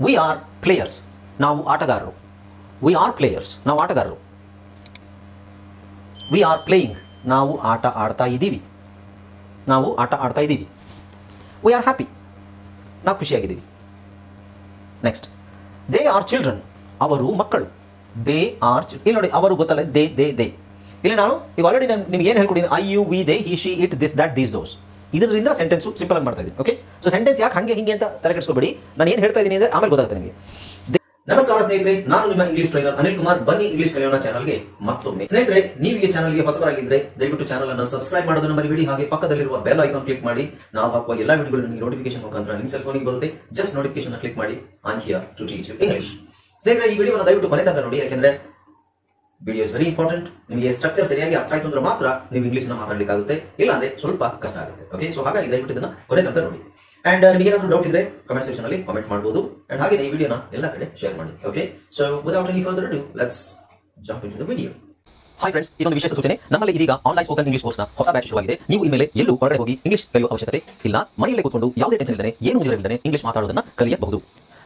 V are players, ನಾವು ಆಟಗಾರರು. V are players, ನಾವು ಆಟಗಾರರು. ವಿ ಆರ್ ಪ್ಲೇಯಿಂಗ್, ನಾವು ಆಟ ಆಡ್ತಾ ಇದ್ದೀವಿ. ನಾವು ಆಟ ಆಡ್ತಾ ಇದ್ದೀವಿ. ವಿ ಆರ್ ಹ್ಯಾಪಿ, ನಾವು ಖುಷಿಯಾಗಿದ್ದೀವಿ. ನೆಕ್ಸ್ಟ್, ದೇ ಆರ್ ಚಿಲ್ಡ್ರನ್, ಅವರು ಮಕ್ಕಳು. ದೇ ಆರ್ ಇಲ್ಲಿ ನೋಡಿ, ಅವರು ಗೊತ್ತಲ್ಲ, ದೇ ಇಲ್ಲಿ ನಾನು ಈಗ ಆಲ್ರೆಡಿ ನಾನು ನಿಮ್ಗೆ ಏನು ಹೇಳ್ಕೊಟ್ಟಿದ್ದೀನಿ, I you we they he she it this that these those. ಇದರಿಂದ ಸೆಂಟೆನ್ಸು ಸಿಂಪಲ್ ಆಗಿ ಮಾಡ್ತಾ ಇದ್ದೀನಿ. ಓಕೆ, ಸೊ ಸೆಂಟೆನ್ಸ್ ಯಾಕೆ ಹಂಗೆ ಹಿಂಗೆ ಅಂತ ತಲೆ ಕೆಡಿಸ್ಕೊಬೇಡಿ. ನಾನು ಏನು ಹೇಳ್ತಾ ಇದ್ದೀನಿ ಅಂದರೆ ಆಮೇಲೆ ಗೊತ್ತಾಗುತ್ತೆ ನಿಮಗೆ. ನಮಸ್ಕಾರ ಸ್ನೇಹಿತರೆ, ನಾನು ನಿಮ್ಮ ಇಂಗ್ಲಿಷ್ ಟ್ರೈನರ್ ಅನಿಲ್ ಕುಮಾರ್. ಬನ್ನಿ ಇಂಗ್ಲಿಷ್ ಕಲಿಯೋಣ ಚಾನಲ್ಗೆ ಮತ್ತೊಮ್ಮೆ. ಸ್ನೇಹಿತರೆ, ನೀವು ಈ ಚಾನಲ್ಗೆ ಹೊಸಬರಾಗಿದ್ರೆ ದಯವಿಟ್ಟು ಚಾನಲ್ ಅನ್ನು ಸಬ್ಸ್ಕ್ರೈಬ್ ಮಾಡೋದನ್ನು ಮರಿಬೇಡಿ. ಹಾಗೆ ಪಕ್ಕದಲ್ಲಿರುವ ಬೆಲ್ ಐಕಾನ್ ಕ್ಲಿಕ್ ಮಾಡಿ. ನಾವು ಹಾಕುವ ಎಲ್ಲ ವಿಡಿಯೋಗಳು ನಿಮಗೆ ನೋಟಿಫಿಕೇಶನ್ ಮುಖಾಂತರ ನಿಮ್ಮ ಸೆಲ್ ಫೋನಿಗೆ ಬರುತ್ತೆ. ಜಸ್ಟ್ ನೋಟಿಫಿಕೇಶನ್ ಕ್ಲಿಕ್ ಮಾಡಿ. I here to teach you English. ಸ್ನೇಹಿತರೆ, ಈ ವಿಡಿಯೋವನ್ನು ದಯವಿಟ್ಟು ಕೊನೆ ತನಕ ನೋಡಿ, ಯಾಕೆಂದ್ರೆ ವಿಡಿಯೋ ಇಸ್ ವೆರಿ ಇಂಪಾರ್ಟೆಂಟ್. ನಿಮಗೆ ಸ್ಟ್ರಕ್ಚರ್ ಸರಿಯಾಗಿ ಅರ್ಥ ಆಯ್ತು ಅಂದ್ರೆ ಮಾತ್ರ ನೀವು ಇಂಗ್ಲಿಷ್ ಮಾತಾಡಲಿಕ್ಕಾಗುತ್ತೆ, ಇಲ್ಲ ಅಂದ್ರೆ ಸ್ವಲ್ಪ ಕಷ್ಟ ಆಗುತ್ತೆ. ಓಕೆ, ಸೊ ಹಾಗಾಗಿ ದಯವಿಟ್ಟು ಇದನ್ನ ಕೊನೆ ತನಕ ನೋಡಿ. ಅಂಡ್ ನಿಮಗೆ ಏನಾದರೂ ಡೌಟ್ ಇದ್ರೆ ಕಮೆಂಟ್ ಸೆಕ್ಷನ್ ಅಲ್ಲಿ ಕಾಮೆಂಟ್ ಮಾಡಬಹುದು. ಅಂಡ್ ಹಾಗೆ ಈ ವಿಡಿಯೋನ ಎಲ್ಲ ಕಡೆ ಶೇರ್ ಮಾಡಿ. Okay, so without any further ado let's jump into the video. Hi friends, ಇದೊಂದು ವಿಶೇಷ ಸೂಚನೆ. ನಮ್ಮಲ್ಲಿ ಇದೀಗ ಆನ್ಲೈನ್ ಸ್ಪೋಕನ್ ಇಂಗ್ಲಿಷ್ ಕೋರ್ಸ್ನ ಹೊಸ ಬ್ಯಾಚ್ ಶುರುವಾಗಿದೆ. ನೀವು ಇನ್ಮೇಲೆ ಎಲ್ಲೂ ಹೊರಗಡೆ ಹೋಗಿ ಇಂಗ್ಲಿಷ್ ಕಲಿಯುವ ಅವಶ್ಯಕತೆ ಇಲ್ಲ. ಮನೆಯಲ್ಲೇ ಕೂತ್ಕೊಂಡು ಯಾವುದೇ ಟೆನ್ಷನ್ ಇಲ್ಲದೆ, ಏನು ಮುಗಿದಿರಲಿಲ್ಲದೆ ಇಂಗ್ಲಿಷ್ ಮಾತಾಡೋದನ್ನ ಕಲಿಯಬಹುದು.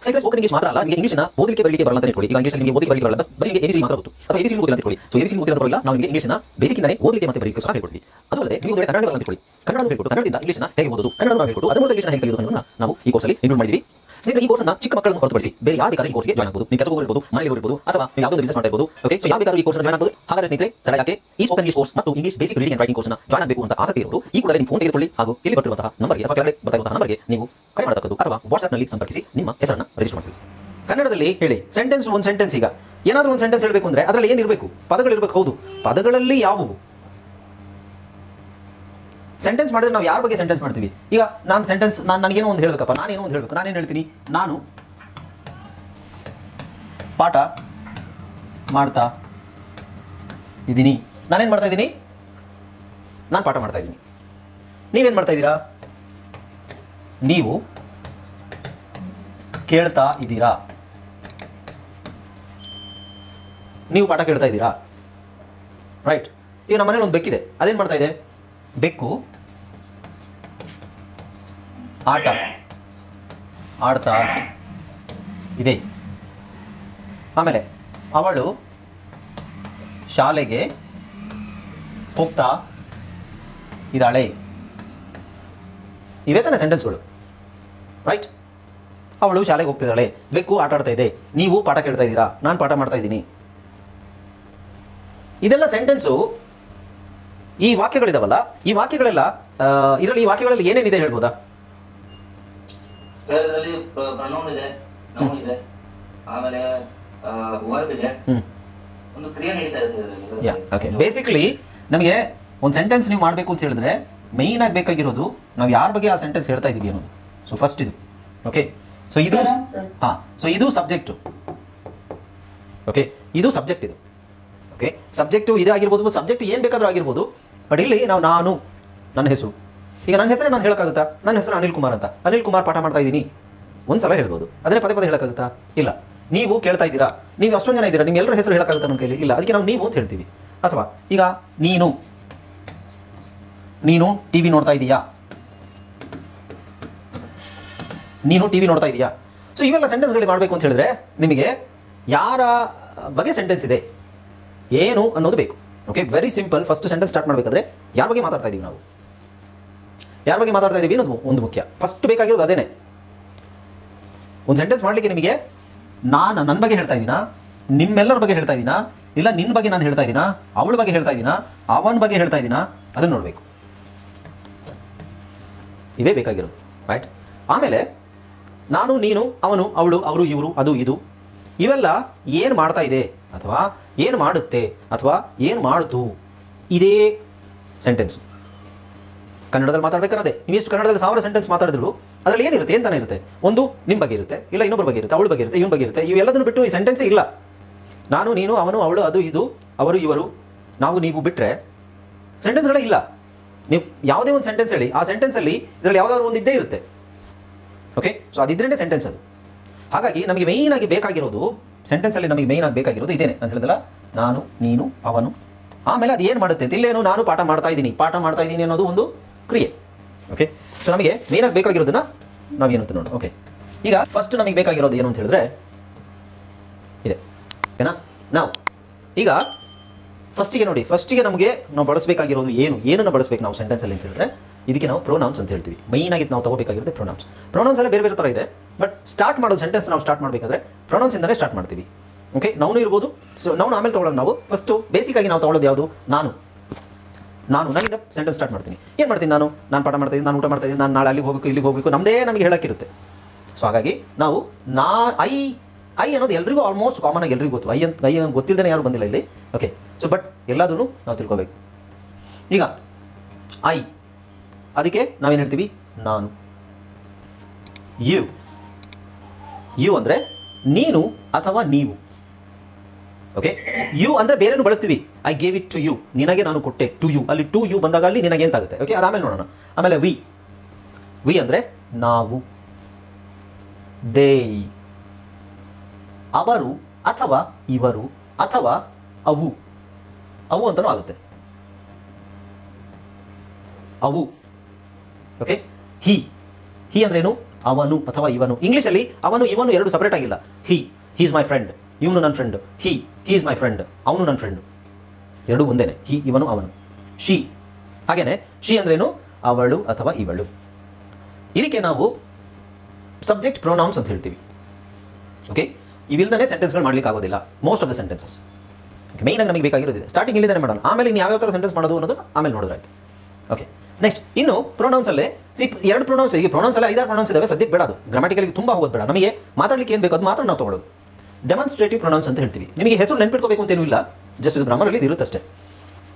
ಸ್ನೇಹಿತರೆ, ಸ್ಪೋಕನ್ ಇಂಗ್ಲಿಷ್ ಮಾತ್ರ ಅಲ್ಲ, ನಿಮಗೆ ಇಂಗ್ಲಿಷ್ನ ಓದಲಿಕ್ಕೆ ಬರಲಿಕ್ಕೆ ಬರಲ್ಲ ಅಂತ ಇಟ್ಕೊಳ್ಳಿ. ಈಗ ಇಂಗ್ಲಿಷ್ ನಿಮಗೆ ಓದಲಿಕ್ಕೆ ಬರಲಿಕ್ಕೆ ಬರಲ್ಲ, ಬರೀ ಎಬಿಸಿ ಮಾತ್ರ ಗೊತ್ತು, ಅಥವಾ ಎಬಿಸಿ ಓದಿಲ್ಲ ಅಂತ ಇಟ್ಕೊಳ್ಳಿ. ಸೊ ಎಬಿಸಿ ಓದಿಲ್ಲ ಅಂತ ನಾವು ನಿಮಗೆ ಇಂಗ್ಲಿಷ್ನ ಬೇಸಿಕ್ ಇಂದಾನೆ ಓದಲಿಕ್ಕೆ ಮತ್ತೆ ಬರಲಿಕ್ಕೆ ಸಹ ಹೇಳ್ಕೊಡ್ತೀವಿ. ಅದಲ್ಲದೆ ನೀವು ಕನ್ನಡ ಬರಲ್ಲ ಅಂತ ಇಟ್ಕೊಳ್ಳಿ, ಕನ್ನಡ ಹೇಳ್ಕೊಟ್ಟು ಕನ್ನಡದಿಂದ ಇಂಗ್ಲಿಷ್ನ ಹೇಗೆ ಓದೋದು, ಕನ್ನಡ ಹೇಳ್ಕೊಟ್ಟು ಅದರ ಮೂಲಕ ಇಂಗ್ಲಿಷ್ನ ಹೇಗೆ ಕಲಿಯೋದನ್ನು ನಾವು ಈ ಕೋರ್ಸಲ್ಲಿ ಇನ್ಕ್ಲೂಡ್ ಮಾಡಿದ್ವಿ. ಸ್ನೇಹಿತರೆ, ಈ ಕೋರ್ಸ್ನ ಚಿಕ್ಕ ಮಕ್ಕಳನ್ನು ಹೊರತುಪಡಿಸಿ ಬೇರೆ ಯಾರು ಬೇಕಾದ್ರೂ ಈ ಕೋರ್ಸ್ಗೆ ಜಾಯ್ನ್ ಆಗಬಹುದು. ನೀವು ಕೆಲಸ ಹೋಗಿರಬಹುದು, ಮನೆಯಲ್ಲಿ ಇರಬಹುದು, ಅಥವಾ ನೀವು ಯಾವುದೋ ಬಿಸಿನೆಸ್ ಮಾಡ್ತಾ ಇರಬಹುದು. ಓಕೆ, ಸೊ ಯಾವ ಬೇಕಾದ್ರೂ ಈ ಕೋರ್ಸ್ನ ಜಾಯ್ನ್ ಆಗಬಹುದು. ಹಾಗಾದ್ರೆ ಸ್ನೇಹಿತರೆ, ತಡ ಯಾಕೆ, ಈ ಸ್ಪೋಕನ್ ಇಂಗ್ಲಿಷ್ ಕೋರ್ಸ್ ಮತ್ತು English basic reading and writing ಕೋರ್ಸ್ನ ಜಾಯ್ನ್ ಆಗಬೇಕು ಅಂತ ಆಸಕ್ತಿ ಇರೋರು ಈ ಕೂಡಲೇ ನಿಮ್ಮ ಫೋನ್ ತೆಗೆದುಕೊಳ್ಳಿ ಹಾಗೂ ಇಲ್ಲಿ ಬರುವಂತಹ ನಂಬರ್ಗೆ ಅಥವಾ ಕೆಳಗಡೆ ಬರ್ತಿರುವಂತಹ ನಂಬರ್ಗೆ ನೀವು ಕರೆ ಮಾಡತಕ್ಕದ್ದು ಅಥವಾ ವಾಟ್ಸ್ಆಪ್ ನಲ್ಲಿ ಸಂಪರ್ಕಿಸಿ ನಿಮ್ಮ ಹೆಸರನ್ನು ರಿಜಿಸ್ಟರ್ ಮಾಡಿ. ಕನ್ನಡದಲ್ಲಿ ಹೇಳಿ ಸೆಂಟೆನ್ಸ್. ಒಂದು ಸೆಂಟೆನ್ಸ್, ಈಗ ಏನಾದರೂ ಒಂದು ಸೆಂಟೆನ್ಸ್ ಹೇಳಬೇಕು ಅಂದ್ರೆ ಅದರಲ್ಲಿ ಏನಿರಬೇಕು, ಪದಗಳಿರಬೇಕು. ಹೌದು, ಪದಗಳಲ್ಲಿ ಯಾವುವು ಸೆಂಟೆನ್ಸ್ ಮಾಡಿದ್ರೆ ನಾವು ಯಾರ ಬಗ್ಗೆ ಸೆಂಟೆನ್ಸ್ ಮಾಡ್ತೀವಿ? ಈಗ ನಾನು ಸೆಂಟೆನ್ಸ್, ನನಗೇನೋ ಒಂದು ಹೇಳಬೇಕಪ್ಪ, ನಾನೇನೋ ಒಂದು ಹೇಳಬೇಕು. ನಾನೇನು ಹೇಳ್ತೀನಿ? ನಾನು ಪಾಠ ಮಾಡ್ತಾ ಇದ್ದೀನಿ. ನಾನೇನು ಮಾಡ್ತಾ ಇದ್ದೀನಿ? ನಾನು ಪಾಠ ಮಾಡ್ತಾ ಇದ್ದೀನಿ. ನೀವೇನು ಮಾಡ್ತಾ ಇದ್ದೀರಾ? ನೀವು ಕೇಳ್ತಾ ಇದ್ದೀರಾ. ನೀವು ಪಾಠ ಕೇಳ್ತಾ ಇದ್ದೀರಾ, ರೈಟ್? ಈಗ ನಮ್ಮ ಮನೇಲಿ ಒಂದು ಬೆಕ್ಕಿದೆ, ಅದೇನು ಮಾಡ್ತಾ ಇದೆ? ಬೆಕ್ಕು ಆಟ ಆಡ್ತಾ ಇದೆ. ಆಮೇಲೆ ಅವಳು ಶಾಲೆಗೆ ಹೋಗ್ತಾ ಇದ್ದಾಳೆ. ಇವೇ ತಾನೇ ಸೆಂಟೆನ್ಸ್ಗಳು, ರೈಟ್? ಅವಳು ಶಾಲೆಗೆ ಹೋಗ್ತಿದ್ದಾಳೆ, ಬೆಕ್ಕು ಆಟ ಆಡ್ತಾ ಇದೆ, ನೀವು ಪಾಠ ಕೇಳ್ತಾ ಇದ್ದೀರಾ, ನಾನು ಪಾಠ ಮಾಡ್ತಾ ಇದ್ದೀನಿ. ಇದೆಲ್ಲ ಸೆಂಟೆನ್ಸು. ಈ ವಾಕ್ಯಗಳಿದಾವಲ್ಲ, ಈ ವಾಕ್ಯಗಳೆಲ್ಲ ಇದರಲ್ಲಿ ಈ ವಾಕ್ಯಗಳಲ್ಲಿ ಏನೇನಿದೆ ಹೇಳ್ಬೋದಾ? ಬೇಸಿಕಲಿ ನಮಗೆ ಒಂದು ಸೆಂಟೆನ್ಸ್ ನೀವು ಮಾಡಬೇಕು ಅಂತ ಹೇಳಿದ್ರೆ ಮೈನ್ ಆಗಿ ಬೇಕಾಗಿರೋದು ನಾವು ಯಾರ ಬಗ್ಗೆ ಆ ಸೆಂಟೆನ್ಸ್ ಹೇಳ್ತಾ ಇದೀವಿ ಅನ್ನೋದು. ಸೊ ಫಸ್ಟ್ ಇದು. ಓಕೆ, ಸೊ ಇದು ಇದು ಸಬ್ಜೆಕ್ಟು. ಓಕೆ, ಇದು ಸಬ್ಜೆಕ್ಟ್. ಇದು ಓಕೆ, ಸಬ್ಜೆಕ್ಟು ಇದೇ ಆಗಿರ್ಬೋದು, ಸಬ್ಜೆಕ್ಟ್ ಏನು ಬೇಕಾದರೂ ಆಗಿರ್ಬೋದು. ಬಟ್ ಇಲ್ಲಿ ನಾವು ನನ್ನ ಹೆಸರು, ಈಗ ನನ್ನ ಹೆಸರೇ ನಾನು ಹೇಳೋಕ್ಕಾಗುತ್ತಾ? ನನ್ನ ಹೆಸರು ಅನಿಲ್ ಕುಮಾರ್ ಅಂತ. ಅನಿಲ್ ಕುಮಾರ್ ಪಾಠ ಮಾಡ್ತಾ ಇದ್ದೀನಿ ಒಂದ್ಸಲ ಹೇಳ್ಬೋದು, ಅದನ್ನೇ ಪದೇ ಪದೇ ಹೇಳೋಕ್ಕಾಗುತ್ತಾ? ಇಲ್ಲ. ನೀವು ಕೇಳ್ತಾ ಇದ್ದೀರಾ, ನೀವು ಅಷ್ಟೊಂದು ಜನ ಇದ್ದೀರಾ, ನಿಮ್ಮ ಎಲ್ಲರ ಹೆಸರು ಹೇಳೋಕ್ಕಾಗುತ್ತಾ ನಮ್ಮ ಕೈಲಿ? ಇಲ್ಲ. ಅದಕ್ಕೆ ನಾವು ನೀವು ಅಂತ ಹೇಳ್ತೀವಿ. ಅಥವಾ ಈಗ ನೀನು ಟಿವಿ ನೋಡ್ತಾ ಇದೀಯಾ, ನೀನು ಟಿವಿ ನೋಡ್ತಾ ಇದೀಯಾ. ಸೊ ಇವೆಲ್ಲ ಸೆಂಟೆನ್ಸ್ಗಳು ಮಾಡಬೇಕು ಅಂತ ಹೇಳಿದ್ರೆ ನಿಮಗೆ ಯಾರ ಬಗ್ಗೆ ಸೆಂಟೆನ್ಸ್ ಇದೆ ಏನು ಅನ್ನೋದು ಬೇಕು. Okay, very simple. First sentence start ಮಾಡಬೇಕಾದ್ರೆ ಯಾರ ಬಗ್ಗೆ ಮಾತಾಡ್ತಾ ಇದೀವಿ, ನಾವು ಯಾರ ಬಗ್ಗೆ ಮಾತಾಡ್ತಾ ಇದೀವಿ ಅನ್ನೋದು ಒಂದು ಮುಖ್ಯ. ಫಸ್ಟ್ ಬೇಕಾಗಿರೋದು ಅದೇನೆ. ಒಂದು ಸೆಂಟೆನ್ಸ್ ಮಾಡಲಿಕ್ಕೆ ನಿಮಗೆ ನಾನು ನನ್ನ ಬಗ್ಗೆ ಹೇಳ್ತಾ ಇದ್ದೀನಾ, ನಿಮ್ಮೆಲ್ಲರ ಬಗ್ಗೆ ಹೇಳ್ತಾ ಇದ್ದೀನಾ, ಇಲ್ಲ ನಿನ್ನ ಬಗ್ಗೆ ನಾನು ಹೇಳ್ತಾ ಇದ್ದೀನಾ, ಅವಳ ಬಗ್ಗೆ ಹೇಳ್ತಾ ಇದ್ದೀನಾ, ಅವನ ಬಗ್ಗೆ ಹೇಳ್ತಾ ಇದ್ದೀನಾ, ಅದನ್ನು ನೋಡಬೇಕು. ಇವೇ ಬೇಕಾಗಿರೋದು, ರೈಟ್? ಆಮೇಲೆ ನಾನು, ನೀನು, ಅವನು, ಅವಳು, ಅವರು, ಇವರು, ಅದು, ಇದು, ಇವೆಲ್ಲ ಏನು ಮಾಡ್ತಾ ಇದೆ ಅಥವಾ ಏನು ಮಾಡುತ್ತೆ ಅಥವಾ ಏನು ಮಾಡಿತು, ಇದೇ ಸೆಂಟೆನ್ಸ್. ಕನ್ನಡದಲ್ಲಿ ಮಾತಾಡಬೇಕಾದ್ರೆ ನೀವು ಎಷ್ಟು ಕನ್ನಡದಲ್ಲಿ 1000 ಸೆಂಟೆನ್ಸ್ ಮಾತಾಡಿದ್ರು ಅದರಲ್ಲಿ ಏನಿರುತ್ತೆ? ಅಂತಾನೆ ಇರುತ್ತೆ. ಒಂದು ನಿಮ್ಮ ಬಗ್ಗೆ ಇರುತ್ತೆ, ಇಲ್ಲ ಇನ್ನೊಬ್ಬರ ಬಗ್ಗೆ ಇರುತ್ತೆ, ಅವಳ ಬಗ್ಗೆ ಇರುತ್ತೆ, ಇವನ ಬಗ್ಗೆ ಇರುತ್ತೆ. ಇವೆಲ್ಲದನ್ನು ಬಿಟ್ಟು ಈ ಸೆಂಟೆನ್ಸೇ ಇಲ್ಲ. ನಾನು, ನೀನು, ಅವನು, ಅವಳು, ಅದು, ಇದು, ಅವರು, ಇವರು, ನಾವು, ನೀವು ಬಿಟ್ಟರೆ ಸೆಂಟೆನ್ಸ್ಗಳೇ ಇಲ್ಲ. ನೀವು ಯಾವುದೇ ಒಂದು ಸೆಂಟೆನ್ಸ್ ಹೇಳಿ, ಆ ಸೆಂಟೆನ್ಸಲ್ಲಿ ಇದರಲ್ಲಿ ಯಾವುದಾದ್ರು ಒಂದು ಇದ್ದೇ ಇರುತ್ತೆ. ಓಕೆ, ಸೊ ಅದಿದ್ರೇ ಸೆಂಟೆನ್ಸ್ ಅದು. ಹಾಗಾಗಿ ನಮಗೆ ಮೇಯ್ನ್ ಆಗಿ ಬೇಕಾಗಿರೋದು ಸೆಂಟೆನ್ಸಲ್ಲಿ, ನಮಗೆ ಮೇಯ್ನ್ ಆಗಿ ಬೇಕಾಗಿರೋದು ಇದೇನೆ. ನಾನು ಹೇಳಿದಲ್ಲ, ನಾನು, ನೀನು, ಅವನು. ಆಮೇಲೆ ಅದು ಏನು ಮಾಡುತ್ತೆ ಅಂತ, ಇಲ್ಲೇನು ನಾನು ಪಾಠ ಮಾಡ್ತಾ ಇದ್ದೀನಿ ಅನ್ನೋದು ಒಂದು ಕ್ರಿಯೆ. ಓಕೆ, ಸೊ ನಮಗೆ ಮೇಯ್ನಾಗಿ ಬೇಕಾಗಿರೋದನ್ನ ನಾವೇನು ಅಂತ ನೋಡೋಣ. ಓಕೆ, ಈಗ ಫಸ್ಟ್ ನಮಗೆ ಬೇಕಾಗಿರೋದು ಏನು ಅಂತ ಹೇಳಿದ್ರೆ ಇದೆ, ಓಕೆನಾ. ನಾವು ಈಗ ಫಸ್ಟಿಗೆ ನೋಡಿ, ಫಸ್ಟಿಗೆ ನಮಗೆ ನಾವು ಬಳಸಬೇಕಾಗಿರೋದು ಏನನ್ನು ಬಳಸಬೇಕು ನಾವು ಸೆಂಟೆನ್ಸಲ್ಲಿ ಅಂತ ಹೇಳಿದ್ರೆ ಇದಕ್ಕೆ ನಾವು ಪ್ರೊನೌನ್ಸ್ ಅಂತ ಹೇಳ್ತೀವಿ. ಮೈನಾಗಿ ನಾವು ತಗೋಬೇಕಾಗಿರುತ್ತೆ ಪ್ರೊನೌನ್ಸ್. ಪ್ರೊನೌನ್ಸ್ ಎಲ್ಲ ಬೇರೆ ಬೇರೆ ಥರ ಇದೆ, ಬಟ್ ಸ್ಟಾರ್ಟ್ ಮಾಡೋದು ಸೆಂಟೆನ್ಸ್ ನಾವು ಸ್ಟಾರ್ಟ್ ಮಾಡಬೇಕಾದ್ರೆ ಪ್ರೊನೌನ್ಸಿಂದಲೇ ಸ್ಟಾರ್ಟ್ ಮಾಡ್ತೀವಿ. ಓಕೆ, ನೌನು ಇರ್ಬೋದು. ಸೊ ನಾವು ಆಮೇಲೆ ತೊಗೊಳ್ಳೋದು. ನಾವು ಫಸ್ಟು ಬೇಸಿಕಾಗಿ ನಾವು ತೊಗೊಳ್ಳೋದು ಯಾವುದು? ನಾನಿಂದ ಸೆಂಟೆನ್ಸ್ ಸ್ಟಾರ್ಟ್ ಮಾಡ್ತೀನಿ. ಏನು ಮಾಡ್ತೀನಿ? ನಾನು ಪಾಠ ಮಾಡ್ತಾಯಿದ್ದೀನಿ, ನಾನು ಊಟ ಮಾಡ್ತಾಯಿದ್ದೀನಿ, ನಾನು ನಾಳೆ ಅಲ್ಲಿಗೆ ಹೋಗಬೇಕು, ಇಲ್ಲಿಗೆ ಹೋಗಬೇಕು, ನಮ್ಮದೇ ನಮಗೆ ಹೇಳೋಕ್ಕಿರುತ್ತೆ. ಸೊ ಹಾಗಾಗಿ ನಾವು ಐ ಅನ್ನೋದು ಎಲ್ರಿಗೂ ಆಲ್ಮೋಸ್ಟ್ ಕಾಮನ್ ಆಗಿ ಎಲ್ರಿಗೂ ಗೊತ್ತು. ಐ ಗೊತ್ತಿಲ್ಲದೇ ಯಾರು ಬಂದಿಲ್ಲ ಇಲ್ಲಿ. ಓಕೆ, ಸೊ ಬಟ್ ಎಲ್ಲದೂ ನಾವು ತಿಳ್ಕೋಬೇಕು. ಈಗ ಐ, ಅದಕ್ಕೆ ನಾವೇನು ಹೇಳ್ತೀವಿ? ನಾನು. ಯು ಅಂದರೆ ನೀನು ಅಥವಾ ನೀವು. ಓಕೆ, ಯು ಅಂದರೆ ಬೇರೆನೂ ಬಳಸ್ತೀವಿ. I gave it to you, ನಿನಗೆ ನಾನು ಕೊಟ್ಟೆ. ಟು ಯು, ಅಲ್ಲಿ ಟು ಯು ಬಂದಾಗ ಅಲ್ಲಿ ನಿನಗೆ ಎಂತಾಗುತ್ತೆ. ಓಕೆ, ಅದಾಮೇಲೆ ನೋಡೋಣ. ಆಮೇಲೆ ವಿ ಅಂದರೆ ನಾವು. ದೇ, ಅವರು ಅಥವಾ ಇವರು ಅಥವಾ ಅವು ಅಂತಲೂ ಆಗುತ್ತೆ. ಅವು. ಓಕೆ, ಹಿ ಅಂದ್ರೇನು? ಅವನು ಅಥವಾ ಇವನು. ಇಂಗ್ಲೀಷಲ್ಲಿ ಅವನು ಇವನು ಎರಡು ಸಪರೇಟ್ ಆಗಿಲ್ಲ. ಹಿ ಈಸ್ ಮೈ ಫ್ರೆಂಡ್, ಇವನು ನನ್ನ friend. He is my friend, ಅವನು ನನ್ನ ಫ್ರೆಂಡ್. ಎರಡು ಒಂದೇನೆ, ಹಿ ಇವನು ಅವನು. ಶಿ ಹಾಗೇನೆ, ಶಿ ಅಂದ್ರೇನು? ಅವಳು ಅಥವಾ ಇವಳು. ಇದಕ್ಕೆ ನಾವು ಸಬ್ಜೆಕ್ಟ್ ಪ್ರೊನೌನ್ಸ್ ಅಂತ ಹೇಳ್ತೀವಿ. ಓಕೆ, ಇವಿಲ್ದೇ ಸೆಂಟೆನ್ಸ್ಗಳು ಮಾಡ್ಲಿಕ್ಕೆ ಆಗೋದಿಲ್ಲ, ಮೋಸ್ಟ್ ಆಫ್ ದ ಸೆಂಟೆನ್ಸಸ್. ಮೇಯ್ನಾಗಿ ನಮಗೆ ಬೇಕಾಗಿರೋದಿದೆ. ಸ್ಟಾರ್ಟಿಂಗ್ ಇಲ್ಲಿಂದನೇ ಮಾಡೋಣ, ಆಮೇಲೆ ಇನ್ನು ಯಾವ್ಯಾವ ಥರ ಸೆಂಟೆನ್ಸ್ ಮಾಡೋದು ಅನ್ನೋದು ಆಮೇಲೆ ನೋಡಿದ್ರಾಯ್ತು. ಓಕೆ, ನೆಕ್ಸ್ಟ್ ಇನ್ನು ಪ್ರೊನೌನ್ಸಲ್ಲೇ ಎರಡು ಪ್ರೊನೌನ್ಸ್. ಈಗ ಪ್ರೊನೌನ್ಸಲ್ಲೇ 5-6 ಪ್ರೊನೌನ್ಸ್ ಇದಾವೆ. ಸದ್ಯಕ್ಕೆ ಬೇಡ, ಅದು ಗ್ರಾಮ್ಯಾಟಿಕಲಿ ತುಂಬ ಹೋಗೋದು ಬೇಡ. ನಮಗೆ ಮಾತಾಡಲಿಕ್ಕೆ ಏನು ಬೇಕು ಅದು ಮಾತ್ರ ನಾವು ತೊಗೊಳ್ಳೋದು. ಡೆಮಾನ್ಸ್ಟ್ರೇಟಿವ್ ಪ್ರೊನೌನ್ಸ್ ಅಂತ ಹೇಳ್ತೀವಿ. ನಿಮಗೆ ಹೆಸರು ನೆನ್ಪಿಟ್ಕೋಬೇಕು ಅಂತೇನೂ ಇಲ್ಲ, ಜಸ್ಟ್ ಇದು ಗ್ರಾಮರಲ್ಲಿ ಇರುತ್ತೆ ಅಷ್ಟೇ.